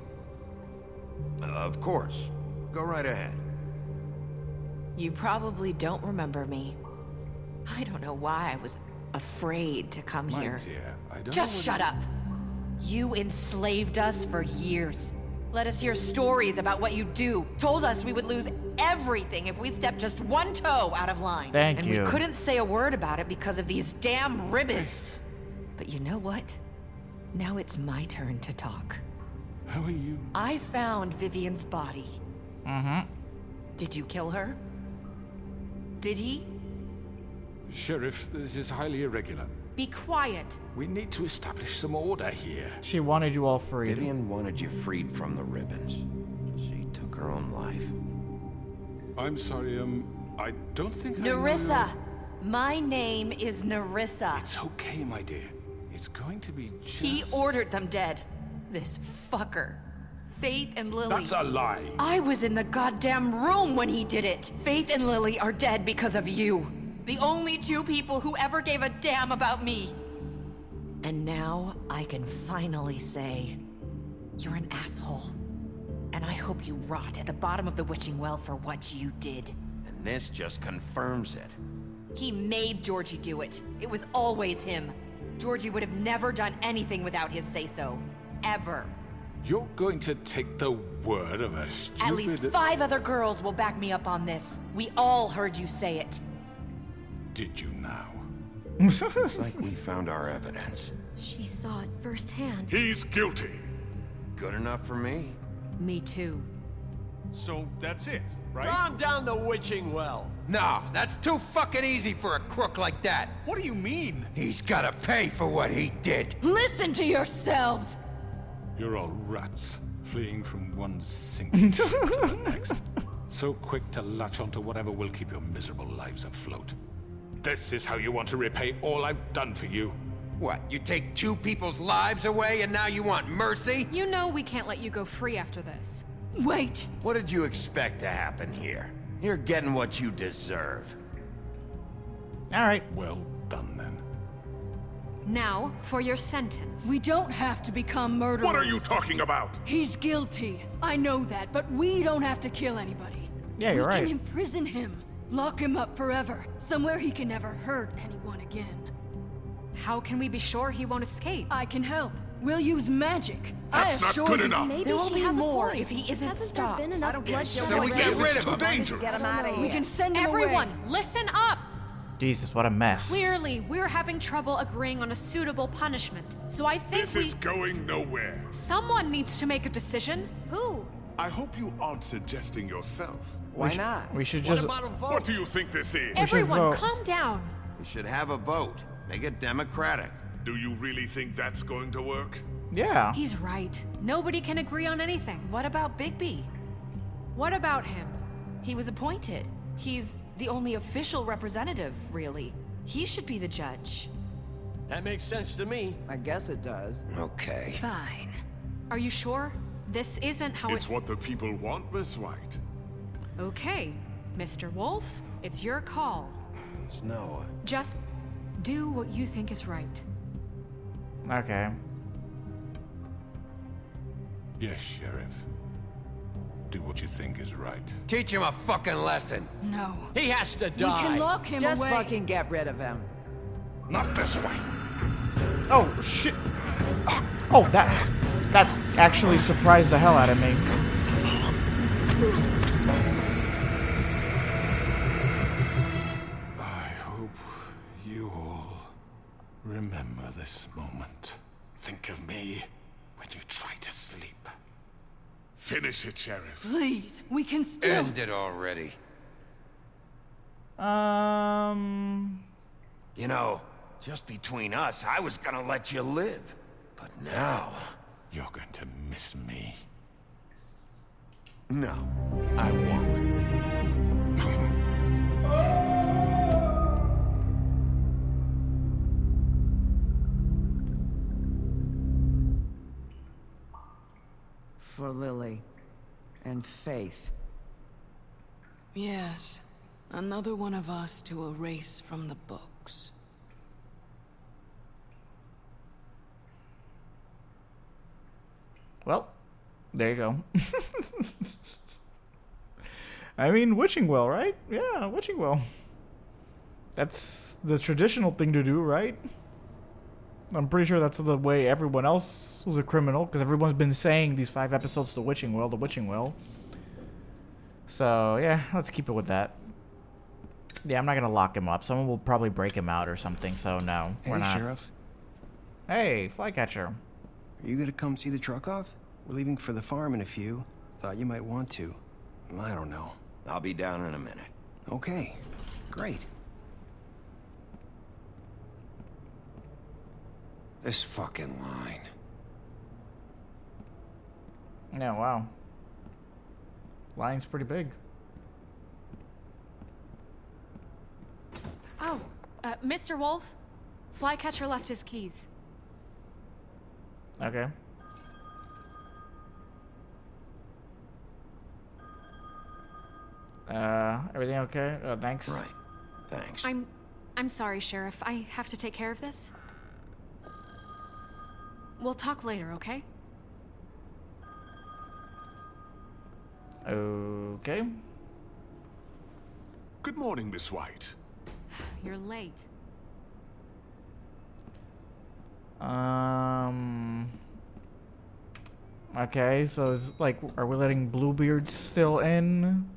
Of course. Go right ahead. You probably don't remember me. I don't know why I was afraid to come My here. dear, I don't Just know shut whether- up. You enslaved us for years. Let us hear stories about what you do. Told us we would lose everything if we stepped just one toe out of line. Thank you. And we couldn't say a word about it because of these damn ribbons. But you know what? Now it's my turn to talk. How are you? I found Vivian's body. Mm-hmm. Did you kill her? Did he? Sheriff, this is highly irregular. Be quiet. We need to establish some order here. She wanted you all freed. Vivian wanted you freed from the ribbons. She took her own life. I'm sorry, I don't think I know Nerissa! My name is Nerissa. It's okay, my dear. It's going to be just... He ordered them dead. This fucker. Faith and Lily. That's a lie. I was in the goddamn room when he did it. Faith and Lily are dead because of you. The only two people who ever gave a damn about me. And now I can finally say, you're an asshole. And I hope you rot at the bottom of the witching well for what you did. And this just confirms it. He made Georgie do it. It was always him. Georgie would have never done anything without his say-so. Ever. You're going to take the word of a stupid... At least 5 other girls will back me up on this. We all heard you say it. Did you now? Looks like we found our evidence. She saw it firsthand. He's guilty. Good enough for me. Me too. So that's it, right? Calm down the witching well. No, that's too fucking easy for a crook like that. What do you mean? He's gotta pay for what he did. Listen to yourselves! You're all rats, fleeing from one sinking ship to the next. So quick to latch onto whatever will keep your miserable lives afloat. This is how you want to repay all I've done for you? What, you take 2 people's lives away and now you want mercy? You know we can't let you go free after this. Wait! What did you expect to happen here? You're getting what you deserve. Alright. Well done, then. Now, for your sentence. We don't have to become murderers. What are you talking about? He's guilty. I know that, but we don't have to kill anybody. Yeah, you're right. We can imprison him. Lock him up forever. Somewhere he can never hurt anyone again. How can we be sure he won't escape? I can help. We'll use magic. That's not good enough. Maybe There will she be has more a point. if he isn't Hasn't stopped. there been enough I don't get bloodshed? it. So we get rid It's of too him. dangerous. Get him out of here. We can send him Everyone, away. listen up! Jesus, what a mess. Clearly, we're having trouble agreeing on a suitable punishment. So I think This is going nowhere. someone needs to make a decision. Who? I hope you aren't suggesting yourself. Why not? We should just... What do you think this is? Everyone, vote. calm down. We should have a vote. Make it democratic. Do you really think that's going to work? Yeah. He's right. Nobody can agree on anything. What about Bigby? What about him? He was appointed. He's the only official representative, really. He should be the judge. That makes sense to me. I guess it does. Okay. Fine. Are you sure? This isn't how It's what the people want, Miss White. Okay, Mr. Wolf, it's your call. Snow. Just do what you think is right. Okay. Yes, Sheriff. Do what you think is right. Teach him a fucking lesson. No. He has to We die. can lock him Just away. fucking get rid of him. Not this way. Oh, shit. Oh, that actually surprised the hell out of me. I hope you all remember this moment. Think of me when you try to sleep. Finish it, Sheriff. Please, we can still... End it already. You know, just between us, I was gonna let you live. But now... You're going to miss me. No, I won't. For Lily. And Faith. Yes. Another one of us to erase from the books. Well, there you go. I mean, witching well, right? Yeah, witching well. That's the traditional thing to do, right? I'm pretty sure that's the way everyone else was a criminal, because everyone's been saying these 5 episodes, the witching will. So, yeah, let's keep it with that. Yeah, I'm not going to lock him up. Someone will probably break him out or something, so no, we're not. Hey, Sheriff. Hey, Flycatcher. Are you gonna come see the truck off? We're leaving for the farm in a few. Thought you might want to. I don't know. I'll be down in a minute. Okay, great. This fucking line. Yeah, wow. Line's pretty big. Oh, Mr. Wolf, Flycatcher left his keys. Okay. Everything okay? Thanks. Right. Thanks. I'm sorry, Sheriff. I have to take care of this. We'll talk later, okay? Okay. Good morning, Miss White. You're late. Okay, so it's like, are we letting Bluebeards still in?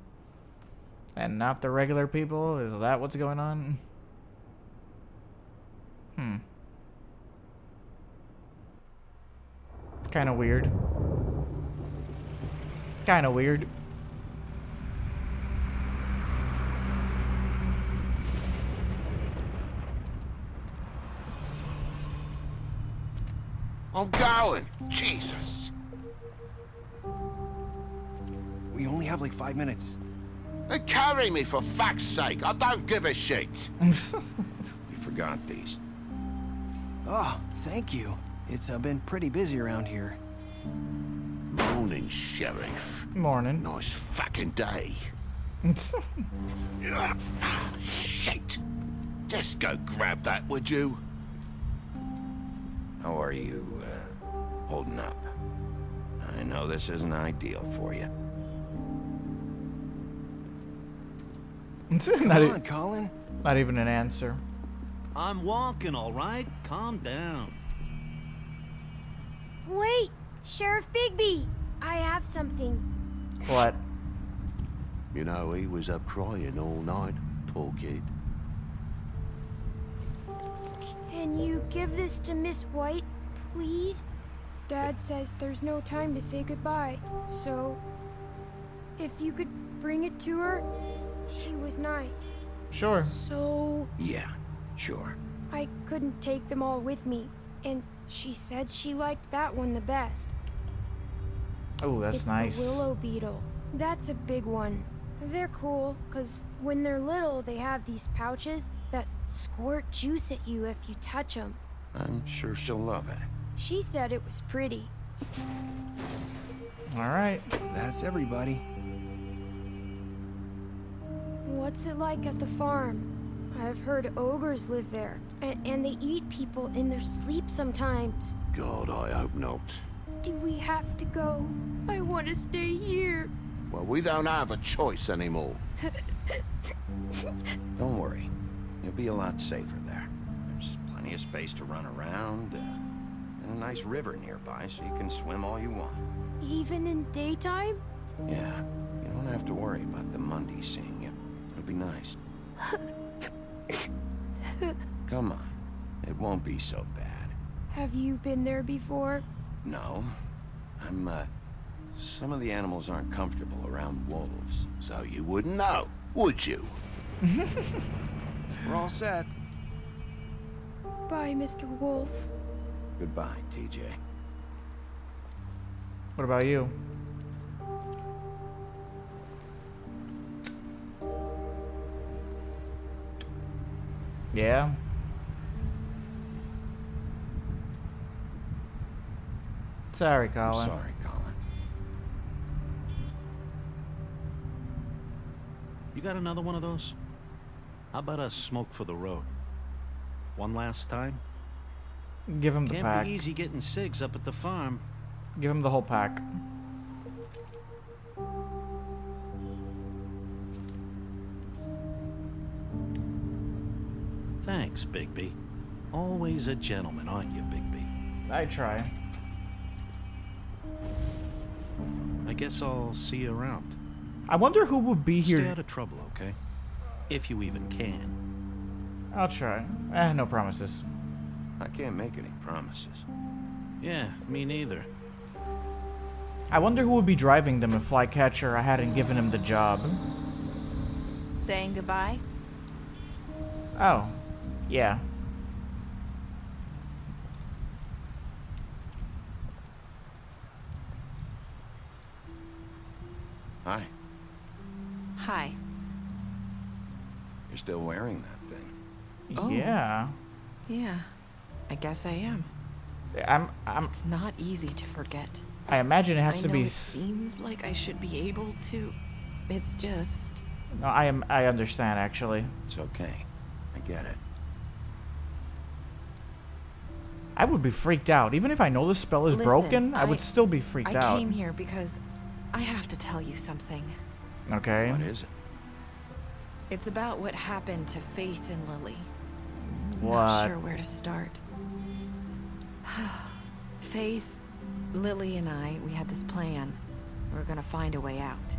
And not the regular people? Is that what's going on? Kinda weird. Kinda weird. I'm going. Jesus. We only have like 5 minutes. They carry me for fuck's sake. I don't give a shit. You forgot these. Oh, thank you. It's been pretty busy around here. Morning, Sheriff. Morning. Nice fucking day. Shit. Just go grab that, would you? How are you, holding up? I know this isn't ideal for you. Come on, Colin. Not even an answer. I'm walking, all right? Calm down. Wait, Sheriff Bigby, I have something. What? You know, he was up crying all night, poor kid. Can you give this to Miss White, please? Dad says there's no time to say goodbye, so if you could bring it to her, she was nice. Sure. So... Yeah, sure. I couldn't take them all with me, and she said she liked that one the best. Oh, that's it's nice. The willow beetle. That's a big one. They're cool, because when they're little, they have these pouches that squirt juice at you if you touch them. I'm sure she'll love it. She said it was pretty. All right. That's everybody. What's it like at the farm? I've heard ogres live there, and they eat people in their sleep sometimes. God, I hope not. Do we have to go? I want to stay here. Well, we don't have a choice anymore. Don't worry. You'll be a lot safer there. There's plenty of space to run around, and a nice river nearby, so you can swim all you want. Even in daytime? Yeah, you don't have to worry about the Mundy seeing you. It'll be nice. Come on. It won't be so bad. Have you been there before? No. Some of the animals aren't comfortable around wolves. So you wouldn't know, would you? We're all set. Bye, Mr. Wolf. Goodbye, TJ. What about you? Yeah. Sorry, Colin. I'm sorry, Colin. You got another one of those? How about a smoke for the road? One last time? Give him the Can't pack. be easy getting cigs up at the farm. Give him the whole pack. Thanks, Bigby. Always a gentleman, aren't you, Bigby? I try. I guess I'll see you around. I wonder who will be here. Stay out of trouble, okay? If you even can. I'll try. No promises. I can't make any promises. Yeah, me neither. I wonder who would be driving them if Flycatcher hadn't given him the job. Saying goodbye? Oh, yeah. Hi. Hi. You're still wearing that thing. Oh. Yeah. Yeah, I guess I am. I'm. It's not easy to forget. I imagine it has to I know be. It seems like I should be able to. It's just. No, I understand actually. It's okay. I get it. I would be freaked out. Even if I know the spell is broken, I would still be freaked out. I came here because I have to tell you something. Okay. What is it? It's about what happened to Faith and Lily. What? Not sure where to start. Faith, Lily, and I, we had this plan. We were gonna find a way out.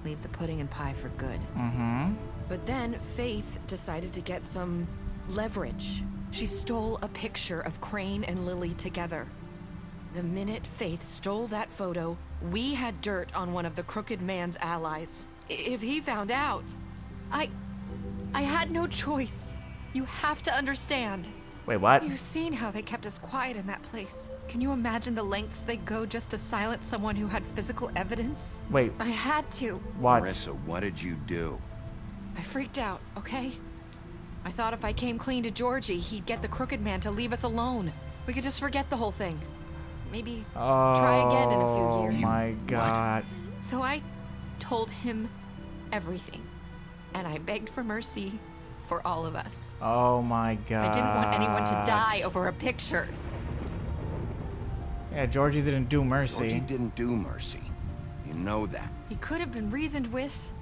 Leave the pudding and pie for good. Mm-hmm. But then Faith decided to get some leverage. She stole a picture of Crane and Lily together. The minute Faith stole that photo, we had dirt on one of the Crooked Man's allies. If he found out, I had no choice. You have to understand. Wait, what? You've seen how they kept us quiet in that place. Can you imagine the lengths they go just to silence someone who had physical evidence? Wait. I had to. What? Marissa, what did you do? I freaked out, okay? I thought if I came clean to Georgie, he'd get the Crooked Man to leave us alone. We could just forget the whole thing. Maybe try again in a few years. Oh my god. So I told him everything. And I begged for mercy for all of us. Oh my god. I didn't want anyone to die over a picture. Yeah, Georgie didn't do mercy. Georgie didn't do mercy. You know that. He could have been reasoned with.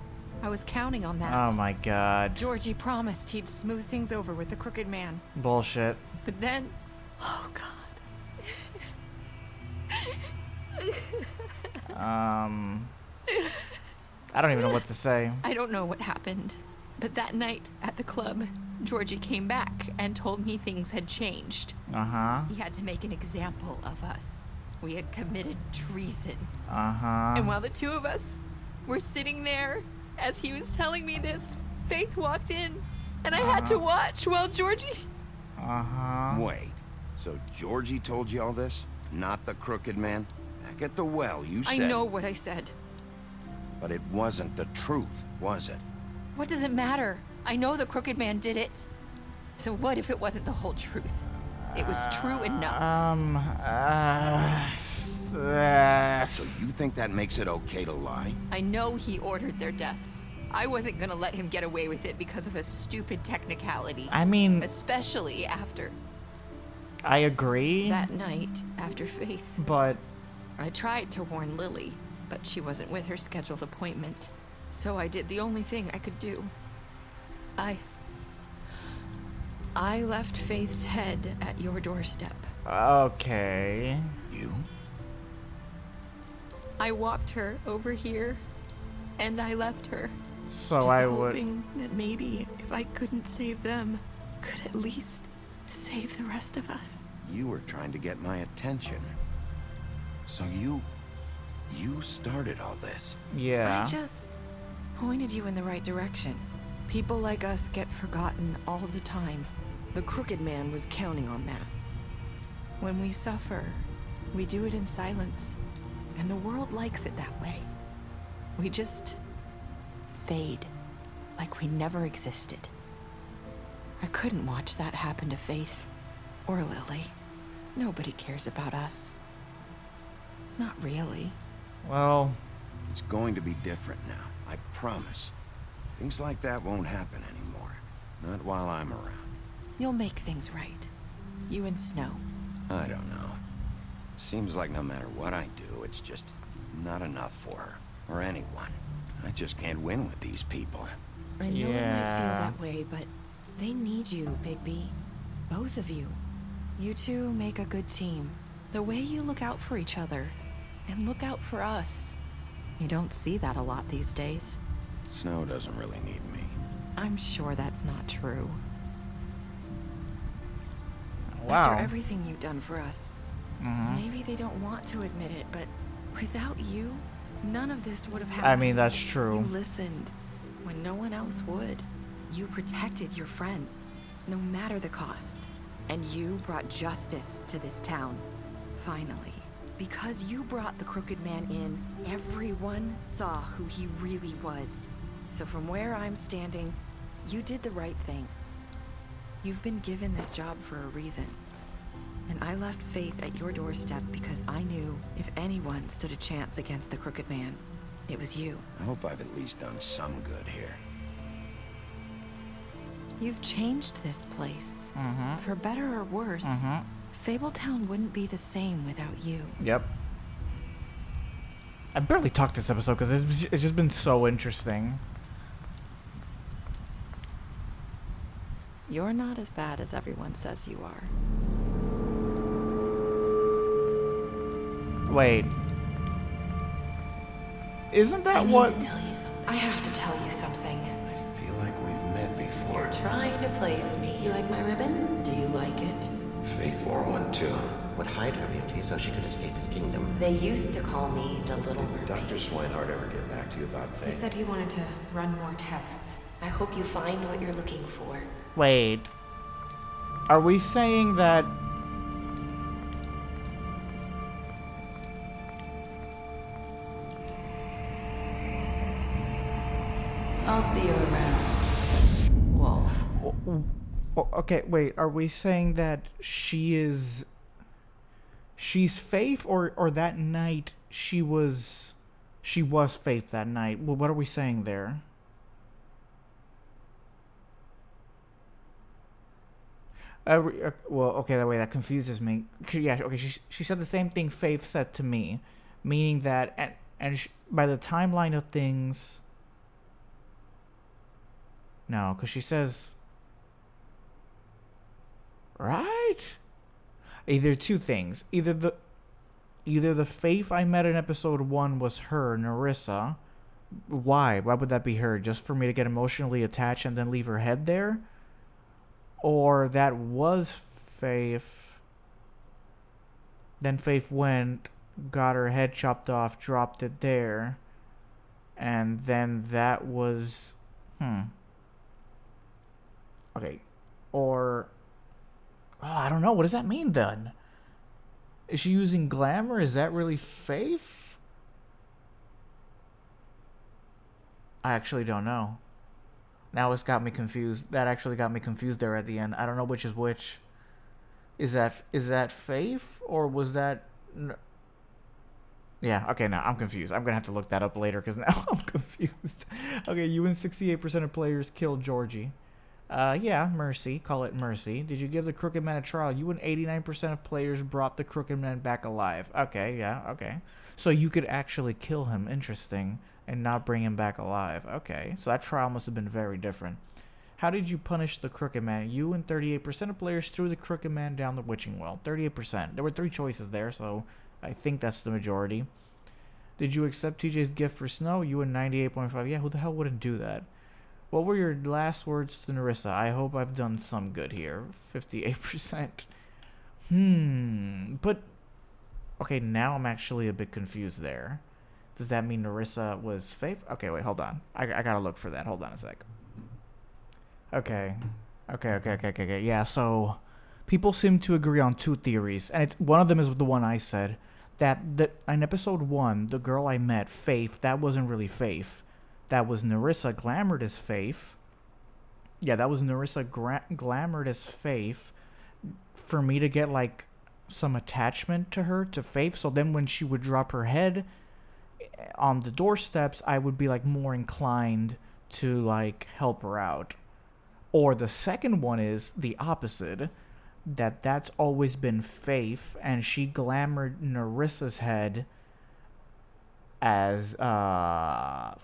I was counting on that. Oh my god. Georgie promised he'd smooth things over with the Crooked Man. Bullshit. But then... Oh god. I don't even know what to say. I don't know what happened. But that night at the club, Georgie came back and told me things had changed. Uh-huh. He had to make an example of us. We had committed treason. Uh-huh. And while the two of us were sitting there, as he was telling me this, Faith walked in, and I had to watch while Georgie... Uh-huh. Wait, so Georgie told you all this? Not the Crooked Man? Back at the well, you said... I know what I said. But it wasn't the truth, was it? What does it matter? I know the Crooked Man did it. So what if it wasn't the whole truth? It was true enough. So you think that makes it okay to lie? I know he ordered their deaths. I wasn't gonna let him get away with it because of a stupid technicality. I mean... Especially after... I agree. That night, after Faith. But... I tried to warn Lily, but she wasn't with her scheduled appointment. So I did the only thing I could do. I left Faith's head at your doorstep. Okay. You? I walked her over here, and I left her. So just I hoping that maybe if I couldn't save them, could at least save the rest of us. You were trying to get my attention. So you started all this. Yeah. I just pointed you in the right direction. People like us get forgotten all the time. The Crooked Man was counting on that. When we suffer, we do it in silence. And the world likes it that way. We just fade, like we never existed. I couldn't watch that happen to Faith or Lily. Nobody cares about us. Not really. Well... It's going to be different now, I promise. Things like that won't happen anymore. Not while I'm around. You'll make things right. You and Snow. I don't know. Seems like no matter what I do, it's just not enough for her, or anyone. I just can't win with these people. I know it might feel that way, but they need you, Bigby. Both of you. You two make a good team. The way you look out for each other, and look out for us. You don't see that a lot these days. Snow doesn't really need me. I'm sure that's not true. Wow. After everything you've done for us, maybe they don't want to admit it, but without you, none of this would have happened. I mean, that's true. You listened when no one else would. You protected your friends, no matter the cost. And you brought justice to this town, finally. Because you brought the Crooked Man in, everyone saw who he really was. So from where I'm standing, you did the right thing. You've been given this job for a reason. And I left Faith at your doorstep because I knew if anyone stood a chance against the Crooked Man, it was you. I hope I've at least done some good here. You've changed this place. For better or worse. Fabletown wouldn't be the same without you. Yep. I barely talked this episode because it's just been so interesting. You're not as bad as everyone says you are. Wait. Isn't that I need what... to tell you something. I have to tell you something. I feel like we've met before. You're trying to place me. You like my ribbon? Do you like it? Faith wore one too. Would hide her beauty so she could escape his kingdom. They used to call me the Little Mermaid. Dr. Swinehart ever get back to you about Faith? He said he wanted to run more tests. I hope you find what you're looking for. Wait. Are we saying that... I'll see you around, Wolf. Okay, wait. Are we saying that she's Faith, or that night she was Faith that night? Well, what are we saying there? Well, okay, that way that confuses me. Yeah, okay. She said the same thing Faith said to me, meaning that by the timeline of things. No, because she says. Right? Either two things. Either the Faith I met in episode 1 was her, Nerissa. Why? Why would that be her? Just for me to get emotionally attached and then leave her head there? Or that was Faith. Then Faith went, got her head chopped off, dropped it there. And then that was... Okay. Or... Oh, I don't know. What does that mean then? Is she using glamour? Is that really Faith? I actually don't know. Now it's got me confused. That actually got me confused there at the end. I don't know which is which. Is that Faith or was that? Yeah. Okay. Now I'm confused. I'm gonna have to look that up later because now I'm confused. Okay. You and 68% of players killed Georgie. Yeah, Mercy. Call it Mercy. Did you give the Crooked Man a trial? You and 89% of players brought the Crooked Man back alive. Okay, yeah, okay. So you could actually kill him. Interesting. And not bring him back alive. Okay, so that trial must have been very different. How did you punish the Crooked Man? You and 38% of players threw the Crooked Man down the witching well. 38%. There were 3 choices there, so I think that's the majority. Did you accept TJ's gift for Snow? You and 98.5%. Yeah, who the hell wouldn't do that? What were your last words to Nerissa? I hope I've done some good here. 58%. But... Okay, now I'm actually a bit confused there. Does that mean Nerissa was Faith? Okay, wait, hold on. I gotta look for that. Hold on a sec. Okay. Okay. Yeah, so... People seem to agree on 2 theories. And one of them is the one I said. That in episode 1, the girl I met, Faith, that wasn't really Faith. That was Nerissa glamoured as Faith. Yeah, that was Nerissa glamoured as Faith for me to get, like, some attachment to her, to Faith. So then when she would drop her head on the doorsteps, I would be, like, more inclined to, like, help her out. Or the second one is the opposite. That's always been Faith, and she glamoured Nerissa's head as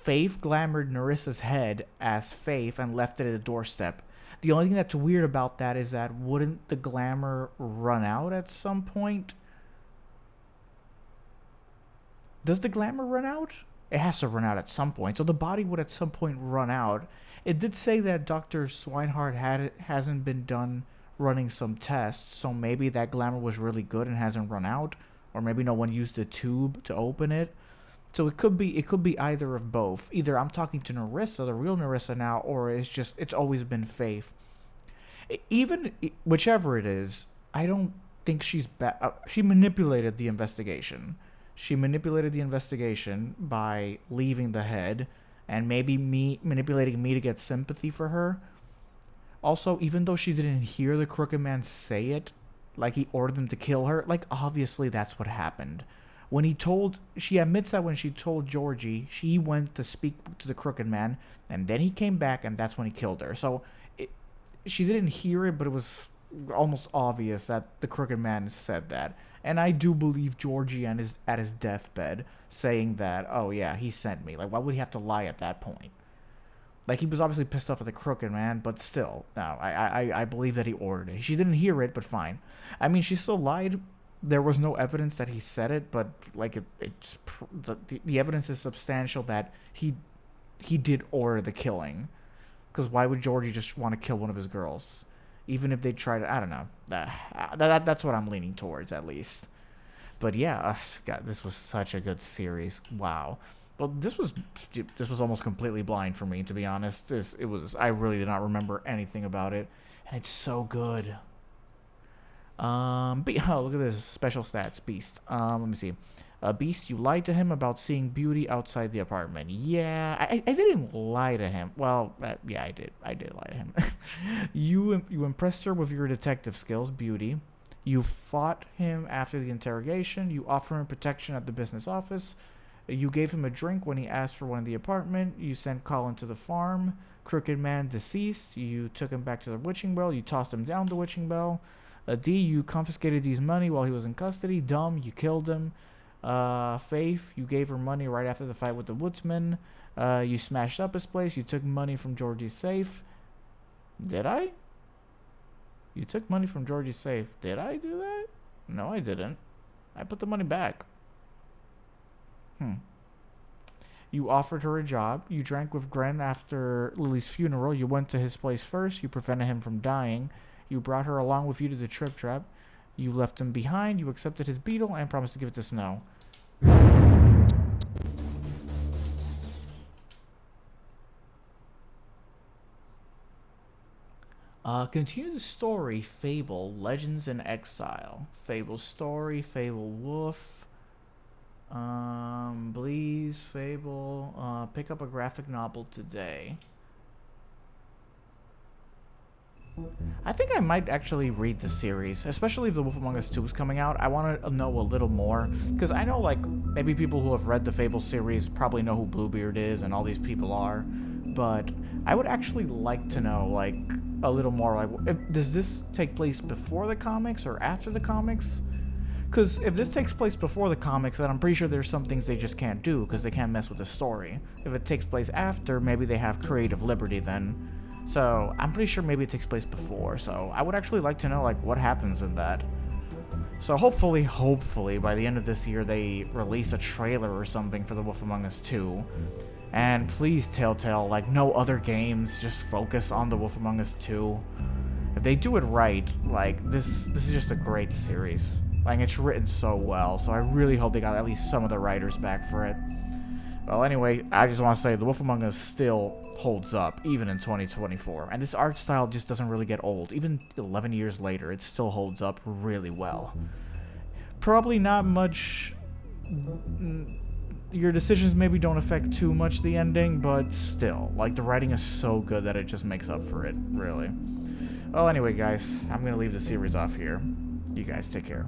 Faith glamoured Nerissa's head as Faith and left it at the doorstep. The only thing that's weird about that is that wouldn't the glamour run out at some point? Does the glamour run out? It has to run out at some point. So the body would at some point run out. It did say that Dr. Swinehart hasn't been done running some tests, so maybe that glamour was really good and hasn't run out, or maybe no one used the tube to open it. So it could be either of both. Either I'm talking to Nerissa, the real Nerissa now, or it's always been Faith. Whichever it is, I don't think she's bad. She manipulated the investigation. She manipulated the investigation by leaving the head, and maybe manipulating me to get sympathy for her. Also, even though she didn't hear the Crooked Man say it, like he ordered them to kill her, like obviously that's what happened. She admits that when she told Georgie, she went to speak to the Crooked Man, and then he came back, and that's when he killed her. So, she didn't hear it, but it was almost obvious that the Crooked Man said that. And I do believe Georgie is at his deathbed saying that, oh yeah, he sent me. Like, why would he have to lie at that point? Like, he was obviously pissed off at the Crooked Man, but still, no, I believe that he ordered it. She didn't hear it, but fine. I mean, she still lied. There was no evidence that he said it, but like the evidence is substantial that he did order the killing. Because why would Georgie just want to kill one of his girls, even if they try to? I don't know. That's what I'm leaning towards, at least. But yeah, God, this was such a good series. Wow. Well, this was almost completely blind for me, to be honest. I really did not remember anything about it, and it's so good. Oh, look at this special stats, Beast. Let me see. Beast, you lied to him about seeing Beauty outside the apartment. Yeah, I didn't lie to him. Well, yeah, I did. I did lie to him. You impressed her with your detective skills, Beauty. You fought him after the interrogation. You offered him protection at the business office. You gave him a drink when he asked for one in the apartment. You sent Colin to the farm. Crooked Man deceased. You took him back to the witching bell. You tossed him down the witching bell. D, you confiscated his money while he was in custody. Dumb, you killed him. Faith, you gave her money right after the fight with the woodsman. You smashed up his place. You took money from Georgie's safe. Did I? You took money from Georgie's safe. Did I do that? No, I didn't. I put the money back. You offered her a job. You drank with Gren after Lily's funeral. You went to his place first. You prevented him from dying. You brought her along with you to the Trip Trap. You left him behind. You accepted his beetle and promised to give it to Snow. Continue the story. Fable, Legends in Exile. Fable story. Fable Wolf. Please, Fable. Pick up a graphic novel today. I think I might actually read the series, especially if The Wolf Among Us 2 is coming out. I want to know a little more, because I know, like, maybe people who have read the Fable series probably know who Bluebeard is and all these people are, but I would actually like to know, like, a little more, like, does this take place before the comics or after the comics? Because if this takes place before the comics, then I'm pretty sure there's some things they just can't do, because they can't mess with the story. If it takes place after, maybe they have creative liberty then. So, I'm pretty sure maybe it takes place before, so I would actually like to know, like, what happens in that. So hopefully, by the end of this year, they release a trailer or something for The Wolf Among Us 2. And please, Telltale, like, no other games, just focus on The Wolf Among Us 2. If they do it right, like, this is just a great series. Like, it's written so well, so I really hope they got at least some of the writers back for it. Well, anyway, I just want to say The Wolf Among Us still holds up, even in 2024. And this art style just doesn't really get old. Even 11 years later, it still holds up really well. Probably not much... Your decisions maybe don't affect too much the ending, but still. Like, the writing is so good that it just makes up for it, really. Well, anyway, guys, I'm going to leave the series off here. You guys take care.